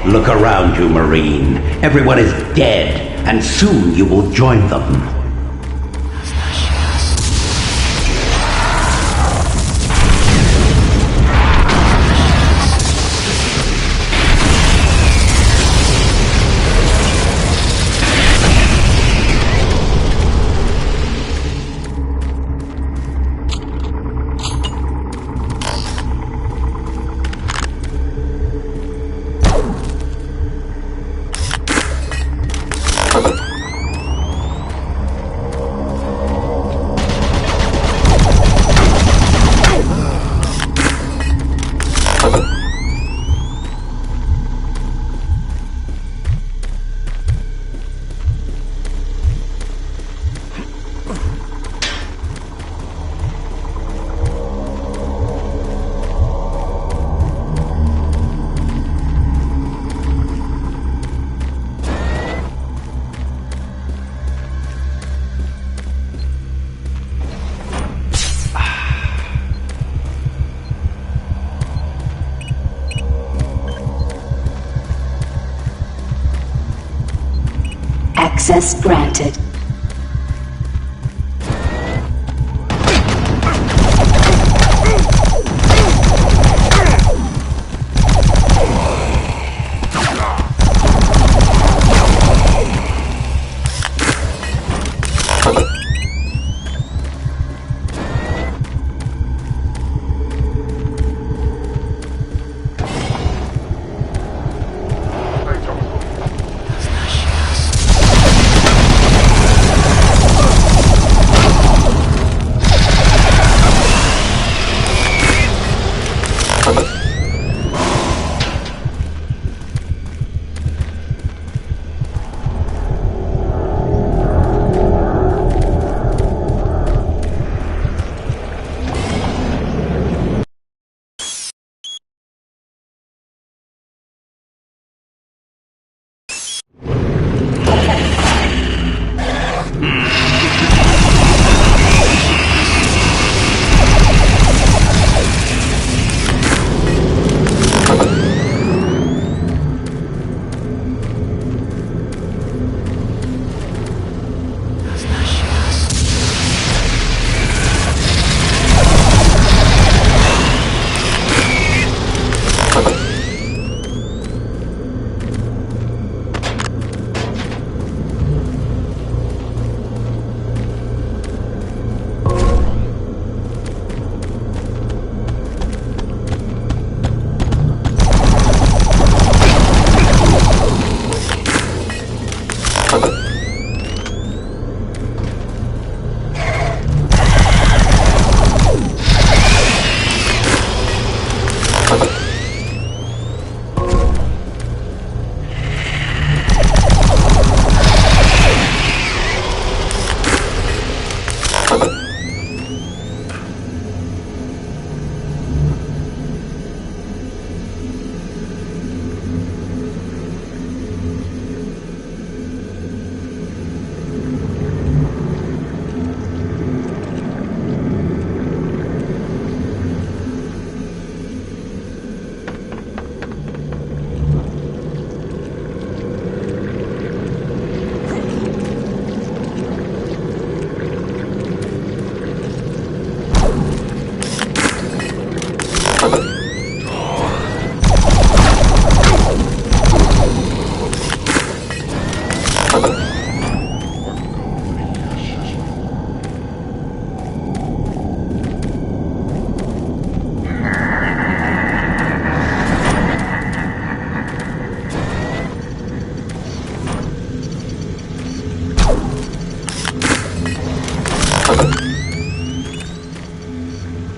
Look around you, Marine. Everyone is dead, and soon you will join them. Access granted.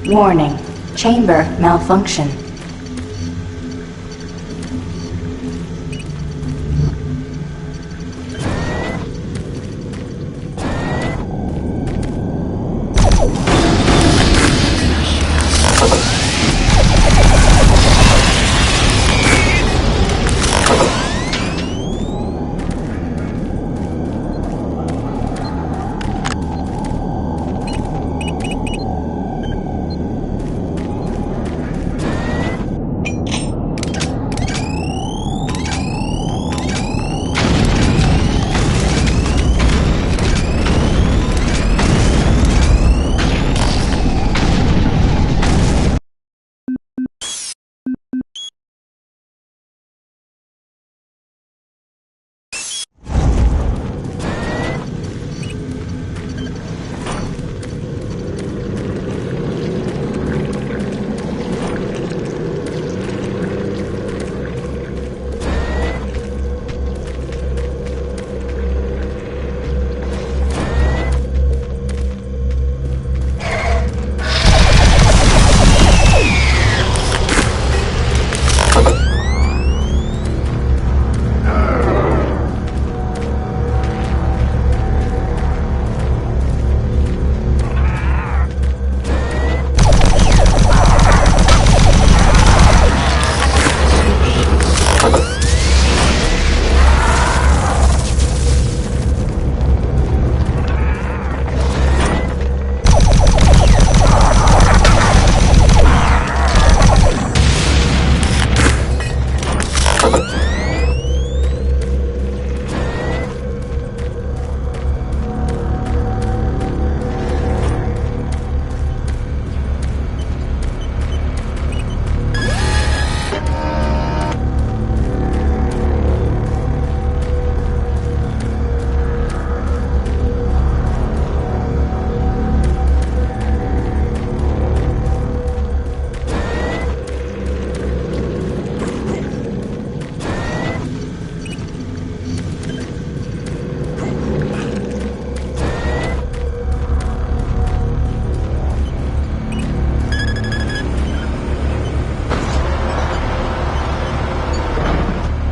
Warning. Chamber malfunction.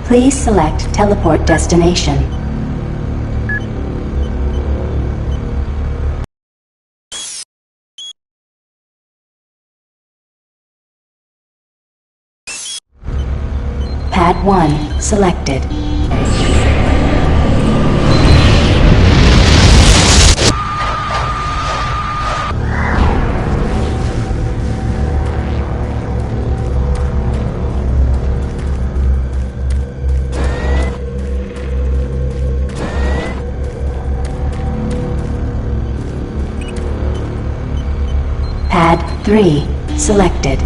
Please select teleport destination. Pad 1 selected. Pad 3 selected.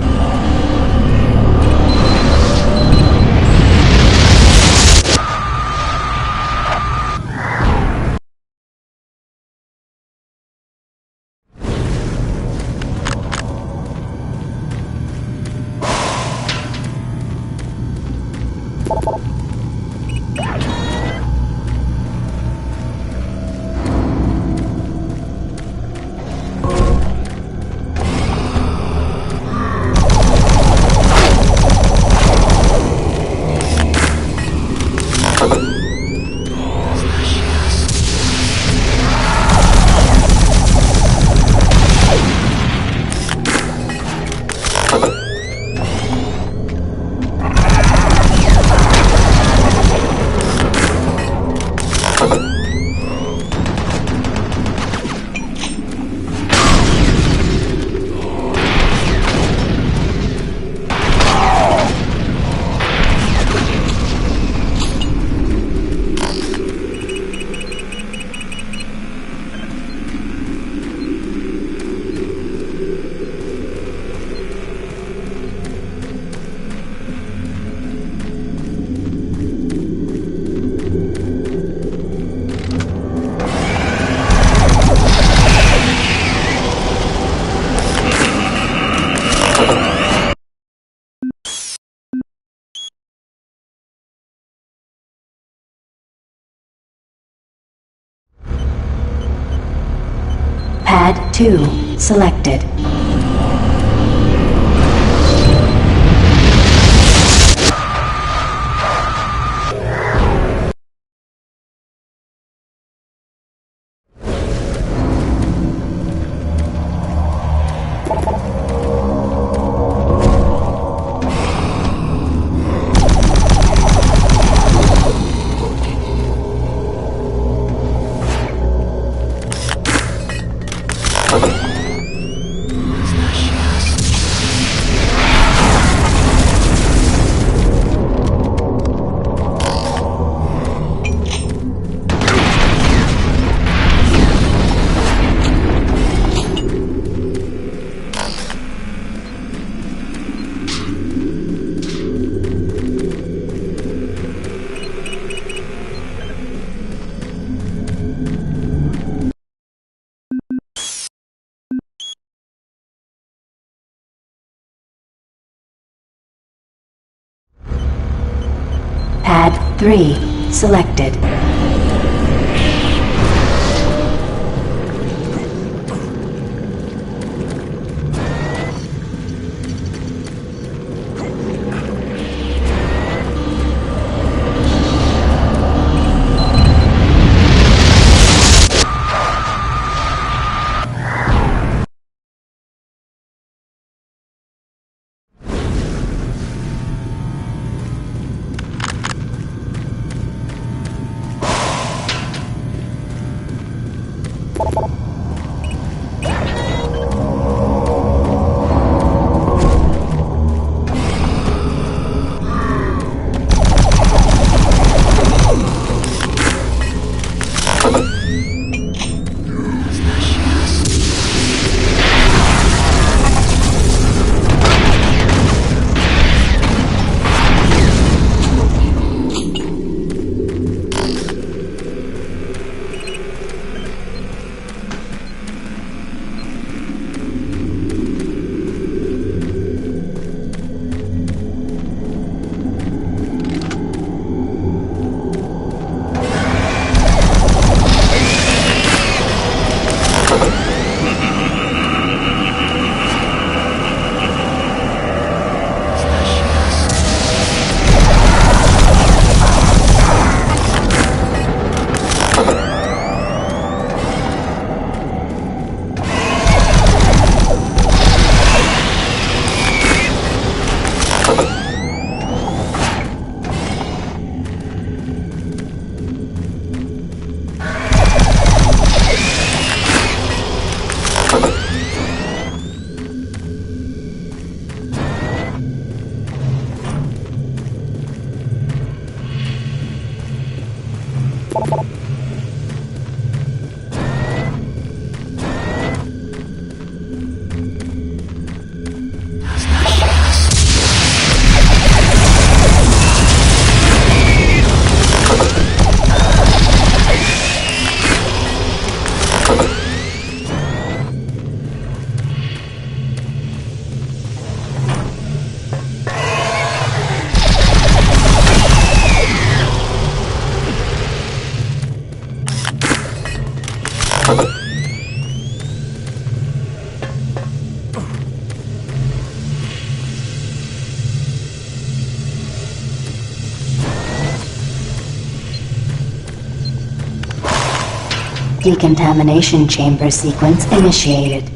Pad 2 selected. Pad 3 selected. Decontamination chamber sequence initiated.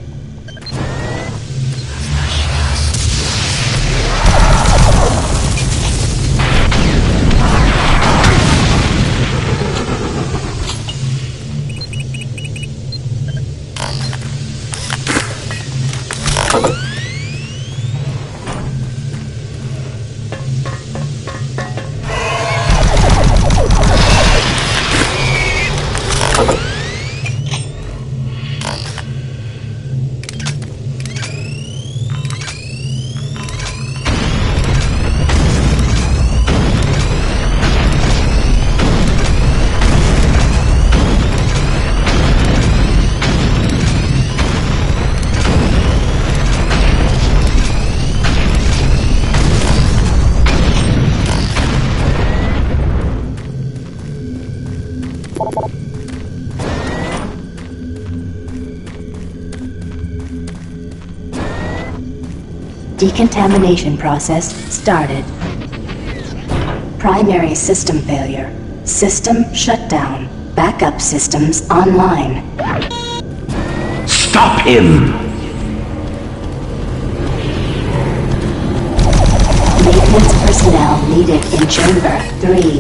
Decontamination process started. Primary system failure. System shutdown. Backup systems online. Stop him! Maintenance personnel needed in Chamber 3.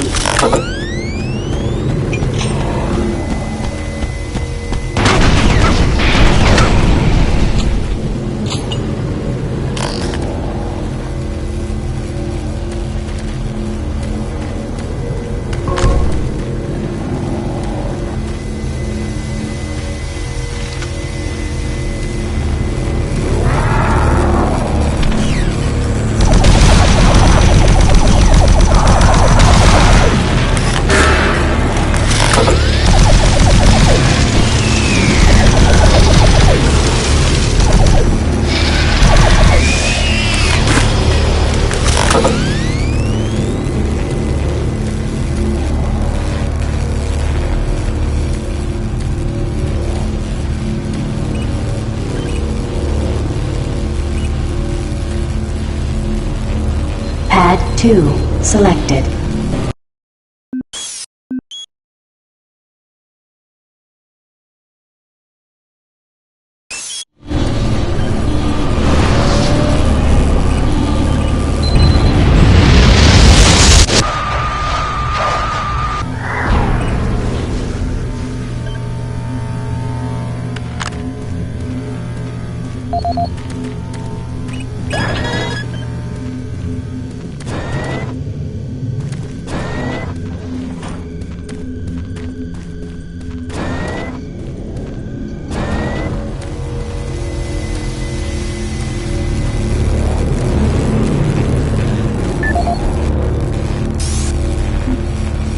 Pad 2 selected.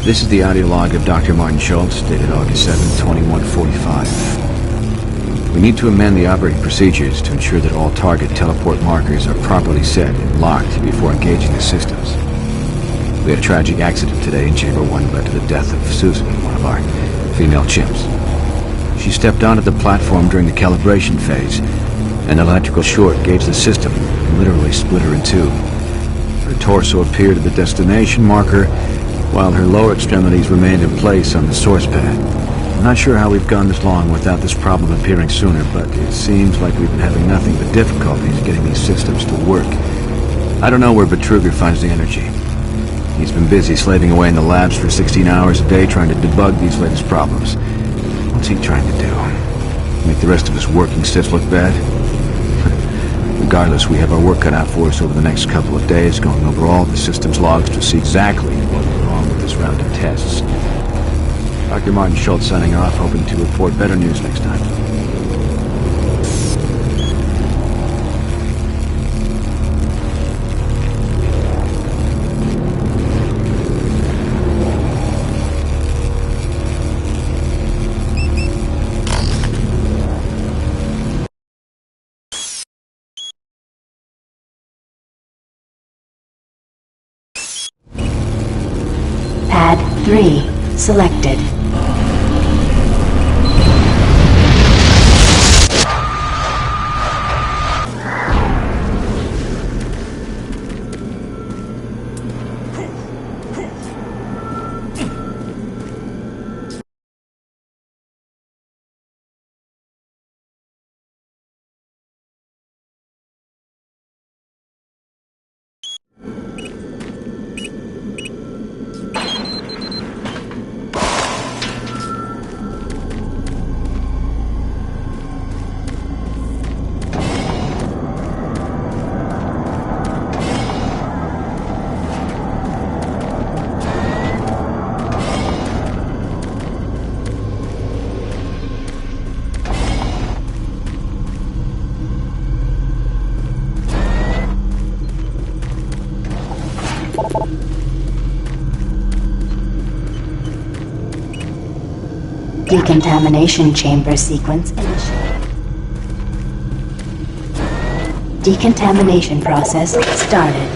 This is the audio log of Dr. Martin Schultz, dated August 7, 2145. We need to amend the operating procedures to ensure that all target teleport markers are properly set and locked before engaging the systems. We had a tragic accident today in Chamber 1 led to the death of Susan, one of our female chimps. She stepped onto the platform during the calibration phase. An electrical short gauged the system and literally split her in two. Her torso appeared at the destination marker, while her lower extremities remained in place on the source pad. I'm not sure how we've gone this long without this problem appearing sooner, but it seems like we've been having nothing but difficulties getting these systems to work. I don't know where Betruger finds the energy. He's been busy slaving away in the labs for 16 hours a day trying to debug these latest problems. What's he trying to do? Make the rest of his working stiffs look bad? Regardless, we have our work cut out for us over the next couple of days, going over all the systems logs to see exactly what went wrong with this round of tests. Dr. Martin Schultz signing off, hoping to report better news next time. Pad 3 selected. Decontamination chamber sequence initiated. Decontamination process started.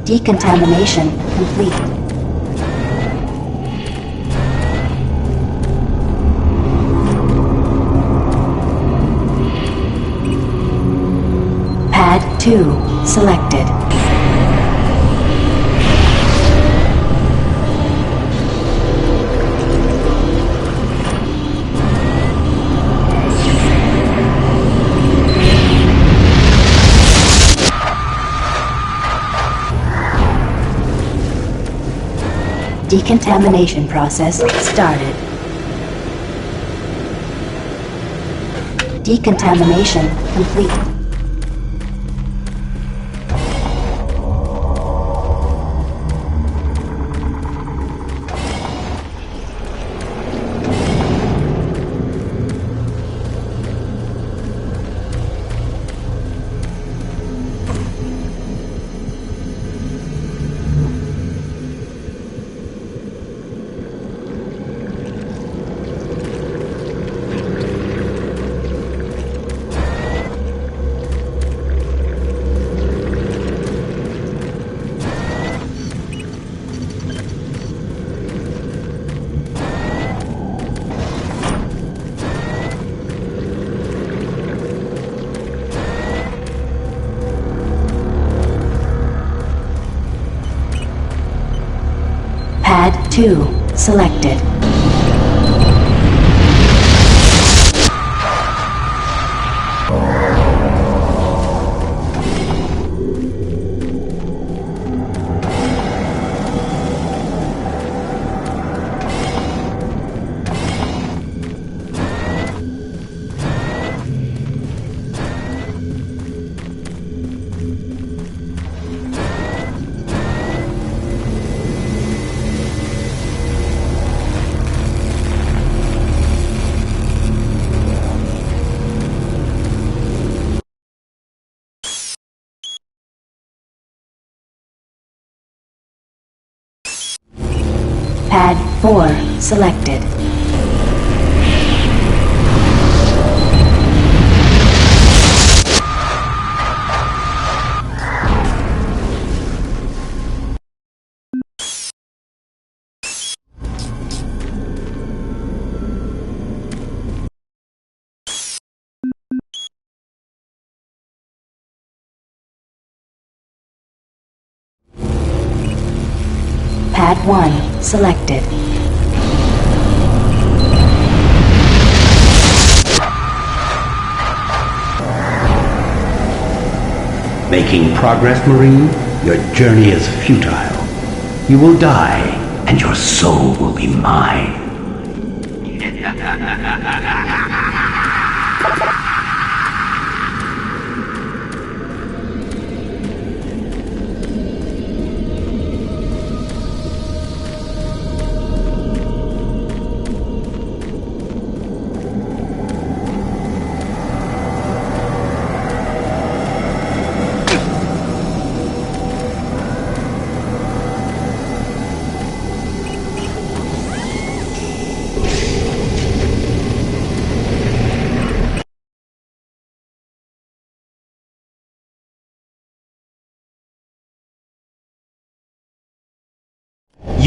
Decontamination complete. Pad 2 selected. Decontamination process started. Decontamination complete. Pad 2 selected. Pad 4 selected. Pad 1 selected. Making progress, Marine? Your journey is futile. You will die, and your soul will be mine.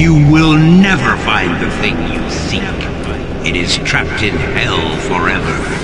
You will never find the thing you seek. It is trapped in hell forever.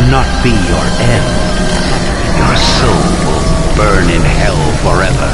not be your end. Your soul will burn in hell forever.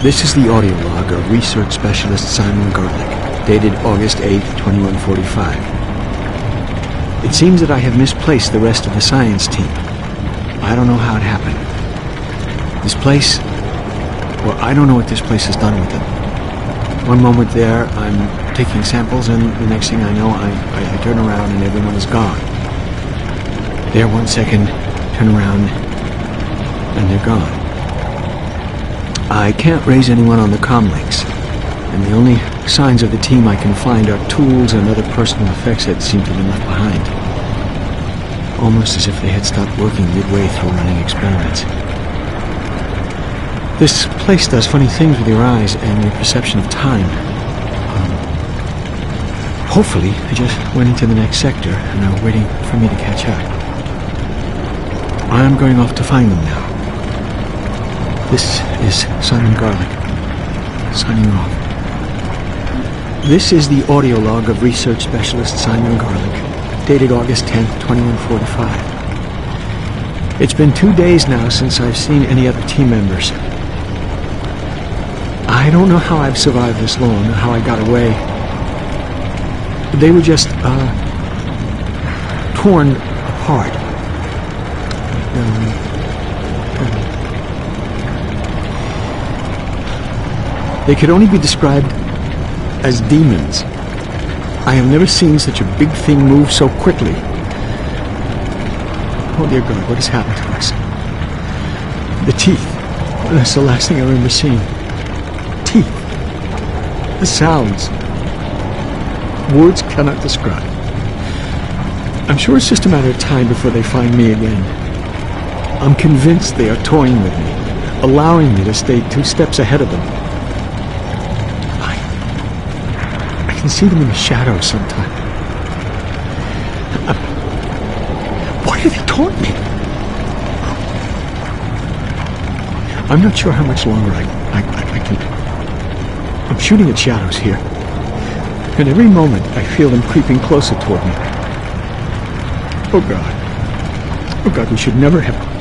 This is the audio log of Research Specialist Simon Garlick, dated August 8, 2145. It seems that I have misplaced the rest of the science team. I don't know how it happened. This place... well, I don't know what this place has done with them. One moment there, I'm taking samples, and the next thing I know, I turn around and everyone is gone. There 1 second, turn around, and they're gone. I can't raise anyone on the comm links, and the only signs of the team I can find are tools and other personal effects that seem to have been left behind. Almost as if they had stopped working midway through running experiments. This place does funny things with your eyes and your perception of time. Hopefully, they just went into the next sector and are waiting for me to catch up. I'm going off to find them now. This is Simon Garlick, signing off. This is the audio log of Research Specialist Simon Garlick, dated August 10th, 2145. It's been 2 days now since I've seen any other team members. I don't know how I've survived this long, or how I got away. They were just, torn apart. They could only be described as demons. I have never seen such a big thing move so quickly. Oh dear God, what has happened to us? The teeth. That's the last thing I remember seeing. Teeth. The sounds. Words cannot describe. I'm sure it's just a matter of time before they find me again. I'm convinced they are toying with me, allowing me to stay 2 steps ahead of them. I can see them in the shadows sometimes. Why do they taunt me? I'm not sure how much longer I can... I'm shooting at shadows here. And every moment I feel them creeping closer toward me. Oh God. Oh God, we should never have...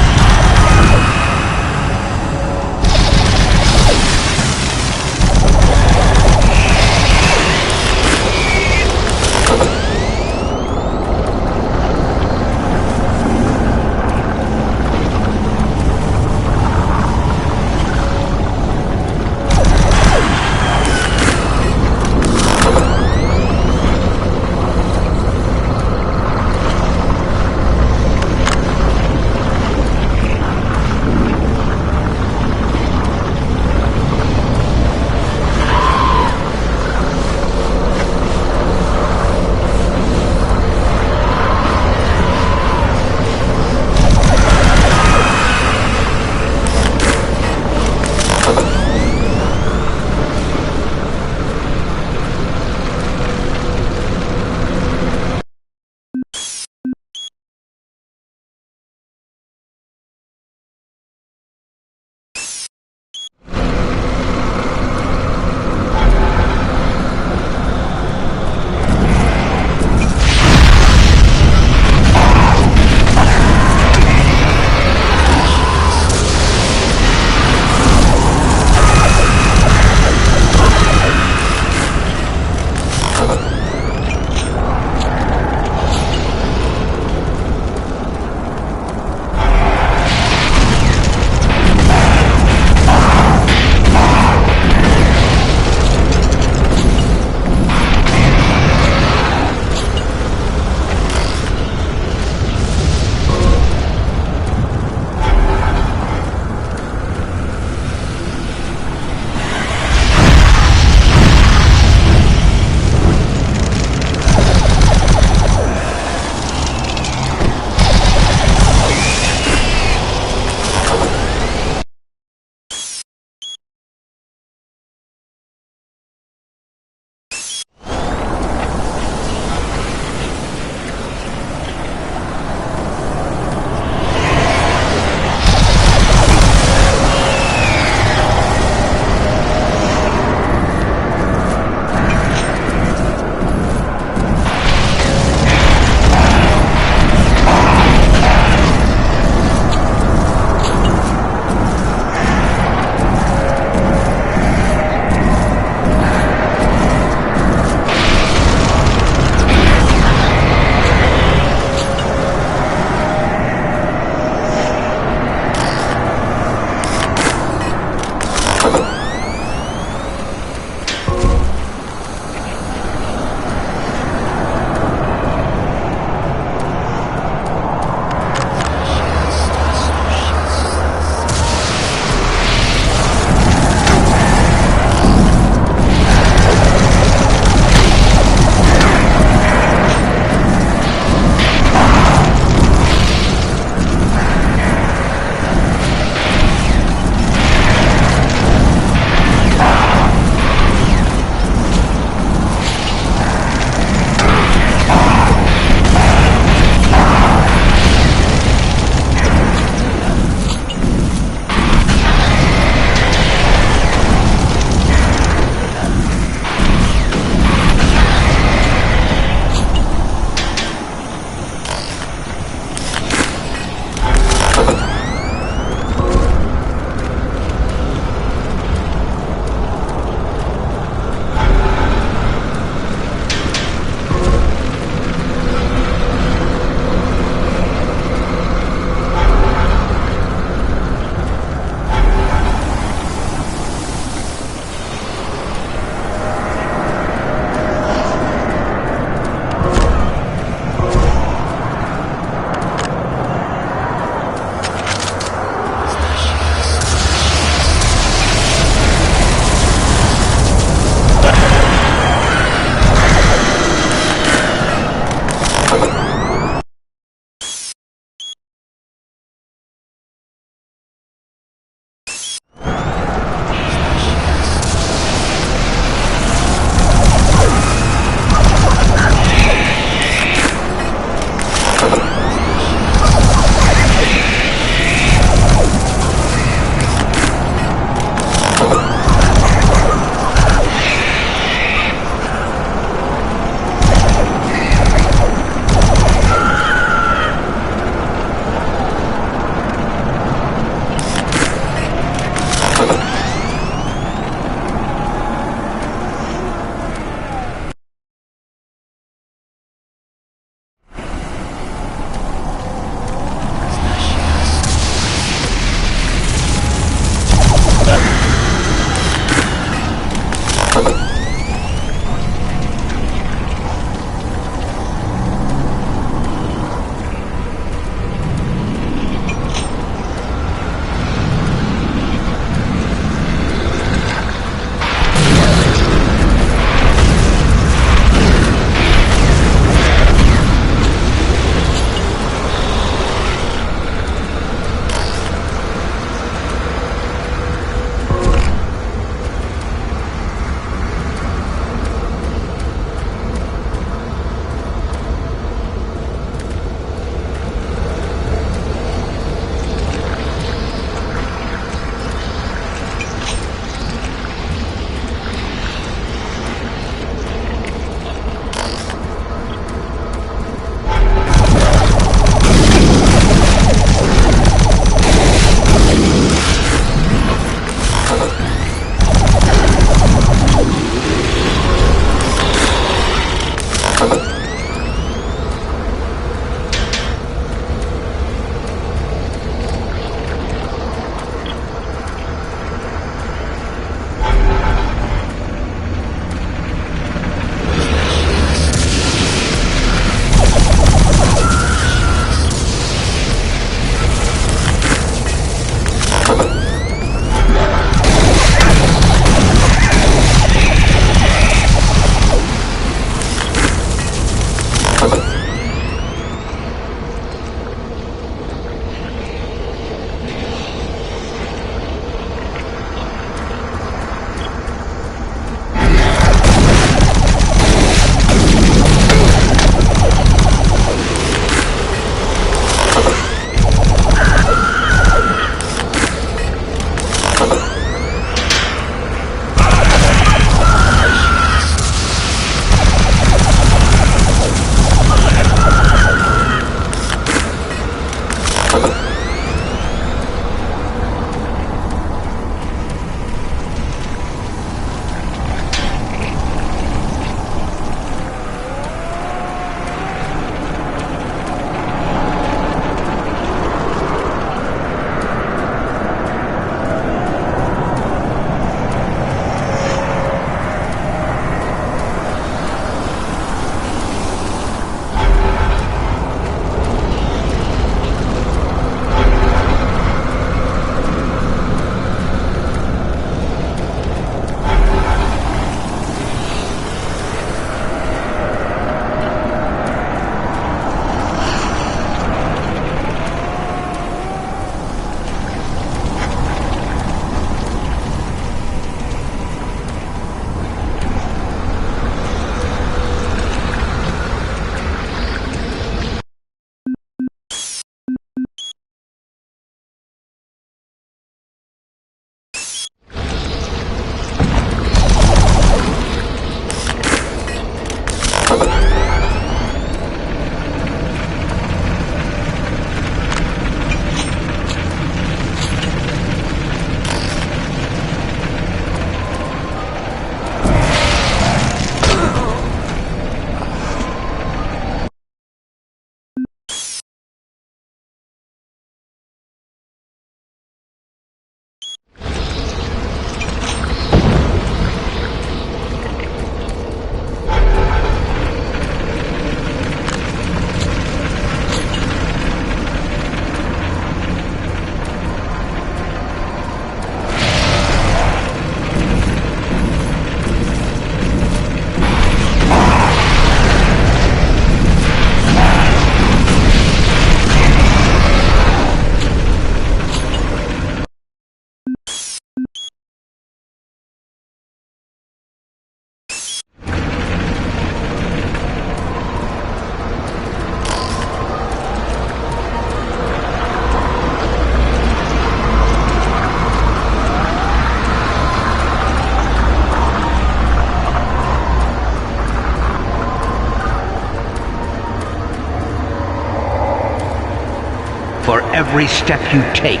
every step you take,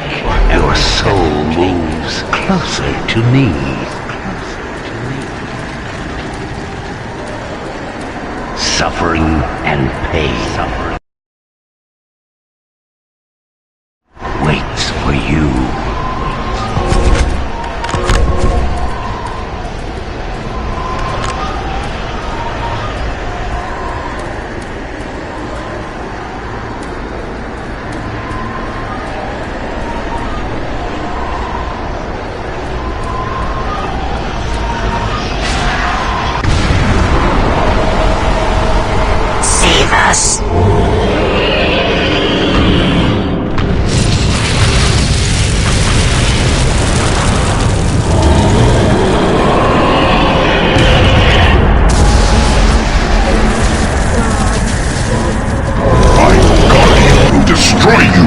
your soul moves closer to me. Suffering and pain waits for you. Save us! Destroy you!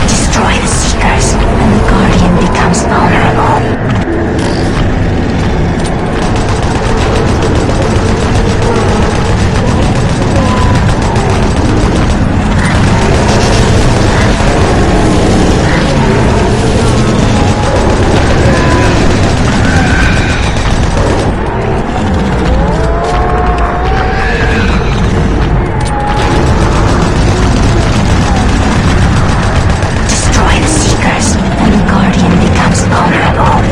Destroy the Seekers, and the Guardian becomes vulnerable. Destroy the Seekers, and the Guardian becomes vulnerable.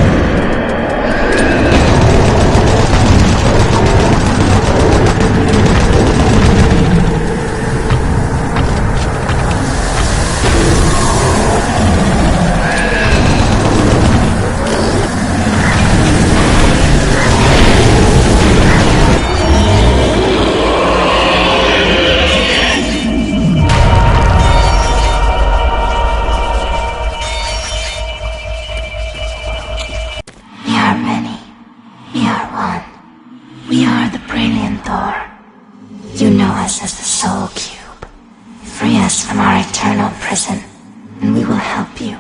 We are many. We are one. We are the Brilliant Thor. You know us as the Soul Cube. Free us from our eternal prison, and we will help you.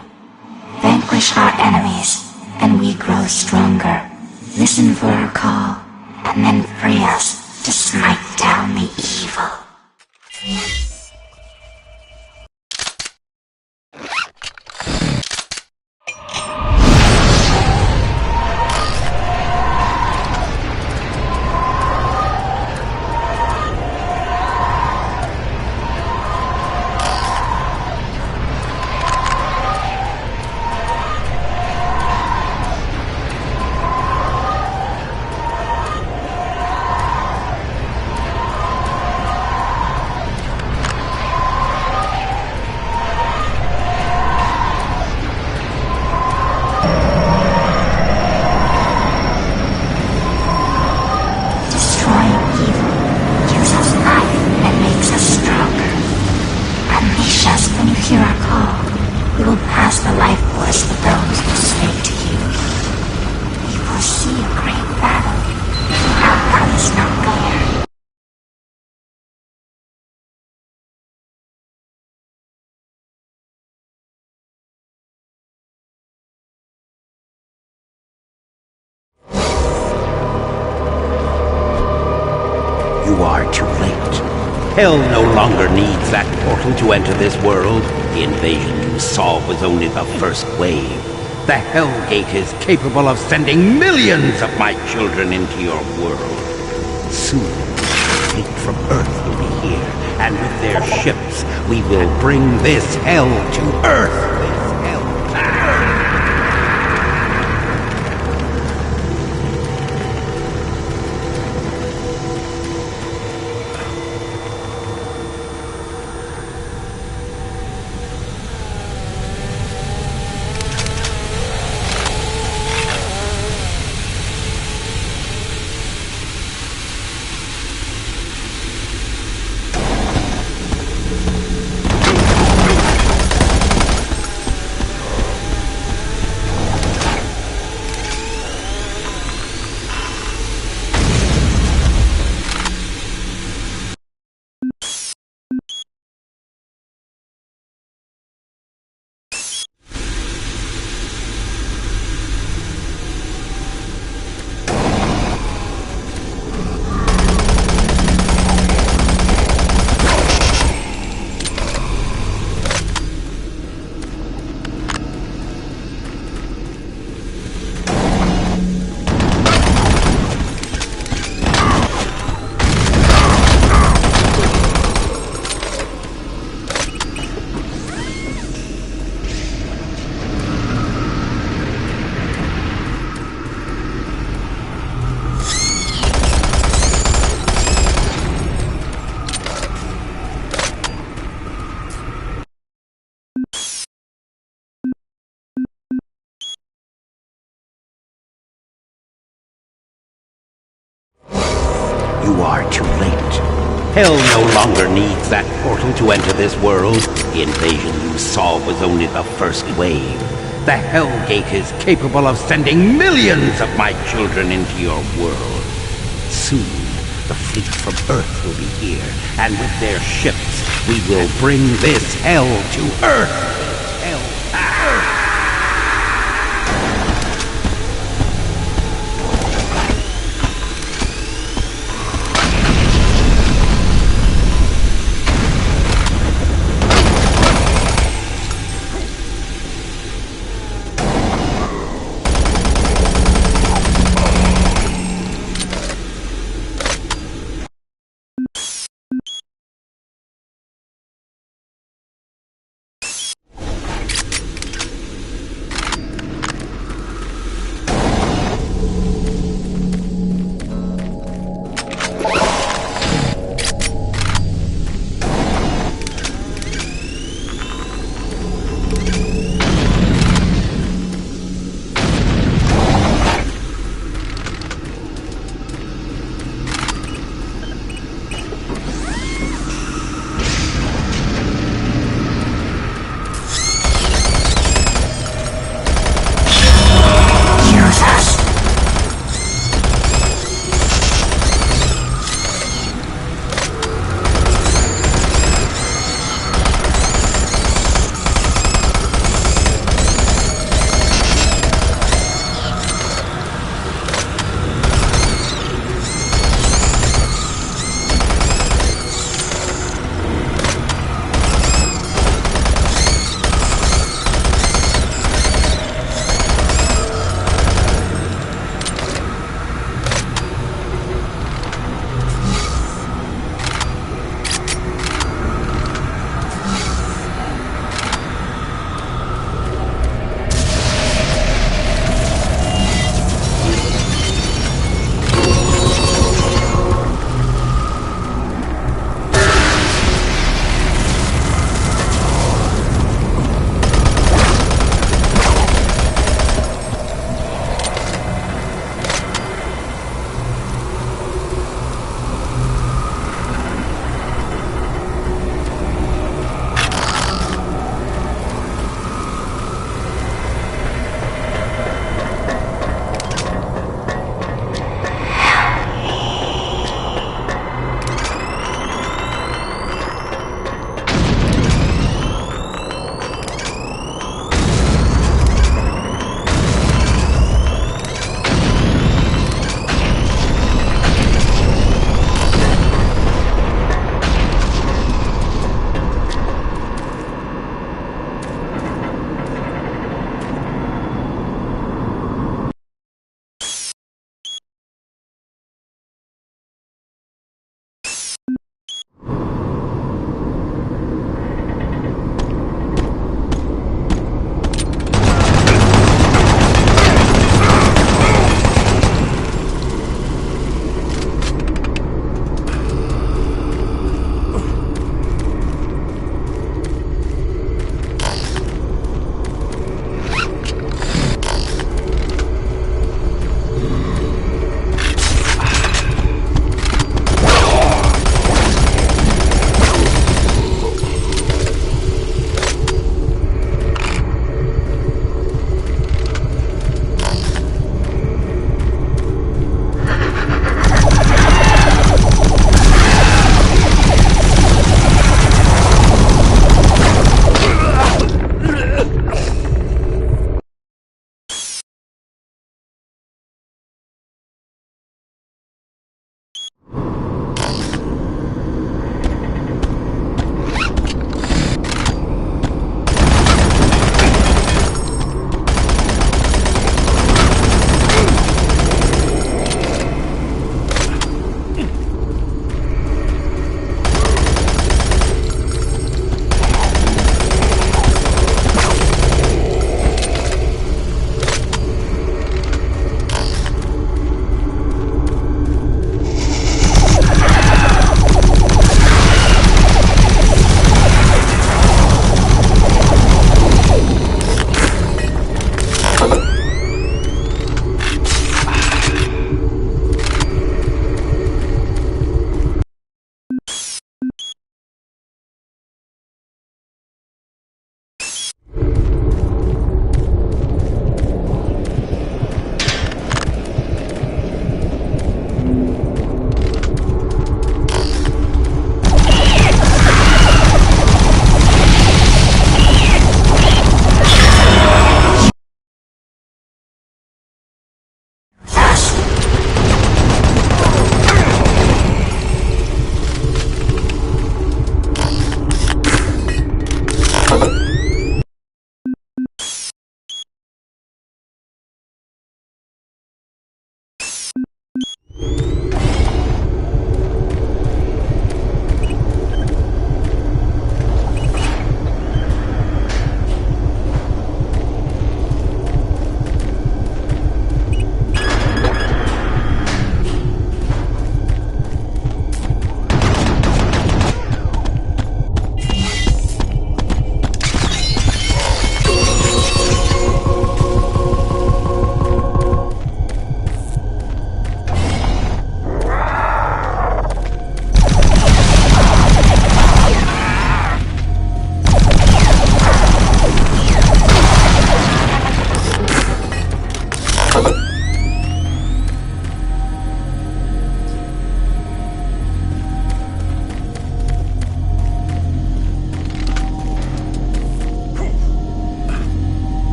Vanquish our enemies, and we grow stronger. Listen for our call, and then free us to smite down the evil. Destroying evil gives us life and makes us stronger. Unleash us when you hear our call. We will pass the life force of those who slave to you. We foresee a great battle. The outcome is not clear. You are too late. Hell no longer needs that portal to enter this world. The invasion you saw was only the first wave. The Hell Gate is capable of sending millions of my children into your world. Soon, a fleet from Earth will be here, and with their ships, we will bring this hell to Earth. are too late. Hell no longer needs that portal to enter this world. The invasion you saw was only the first wave. The Hellgate is capable of sending millions of my children into your world. Soon, the fleet from Earth will be here, and with their ships, we will bring this hell to Earth.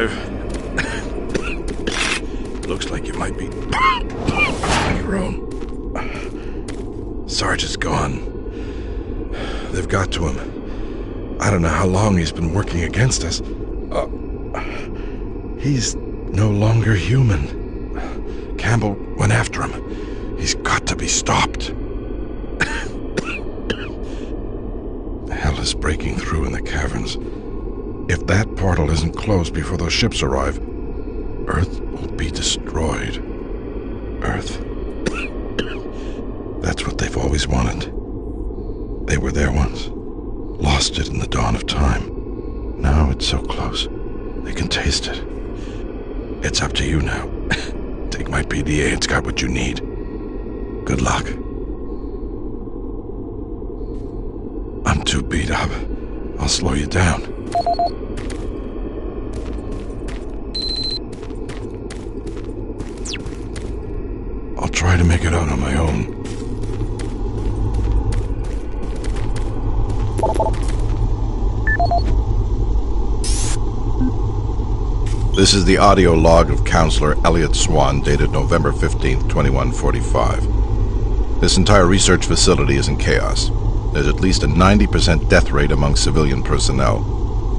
alive. Looks like you might be on your own. Sarge is gone. They've got to him. I don't know how long he's been working against us. He's no longer human. Campbell went after him. He's got to be stopped. Hell is breaking through in the caverns. If that portal isn't closed before those ships arrive, Earth will be destroyed. Earth. That's what they've always wanted. They were there once. Lost it in the dawn of time. Now it's so close. They can taste it. It's up to you now. Take my PDA, it's got what you need. Good luck. I'm too beat up. I'll slow you down. I'll try to make it out on my own. This is the audio log of Counselor Elliot Swan, dated November 15th, 2145. This entire research facility is in chaos. There's at least a 90% death rate among civilian personnel.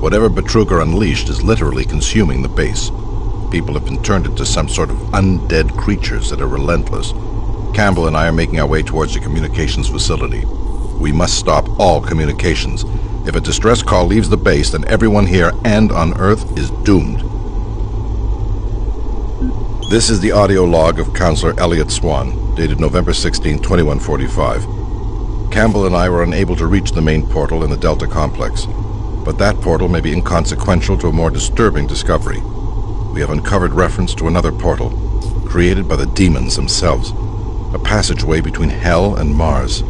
Whatever Betruger unleashed is literally consuming the base. People have been turned into some sort of undead creatures that are relentless. Campbell and I are making our way towards the communications facility. We must stop all communications. If a distress call leaves the base, then everyone here and on Earth is doomed. This is the audio log of Counselor Elliot Swan, dated November 16, 2145. Campbell and I were unable to reach the main portal in the Delta Complex, but that portal may be inconsequential to a more disturbing discovery. We have uncovered reference to another portal, created by the demons themselves, a passageway between Hell and Mars.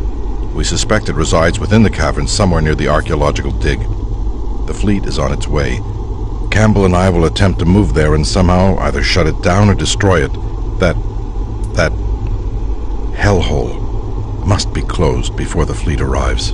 We suspect it resides within the cavern somewhere near the archaeological dig. The fleet is on its way. Campbell and I will attempt to move there and somehow either shut it down or destroy it. That hellhole must be closed before the fleet arrives.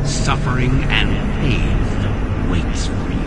Suffering and pain waits for you.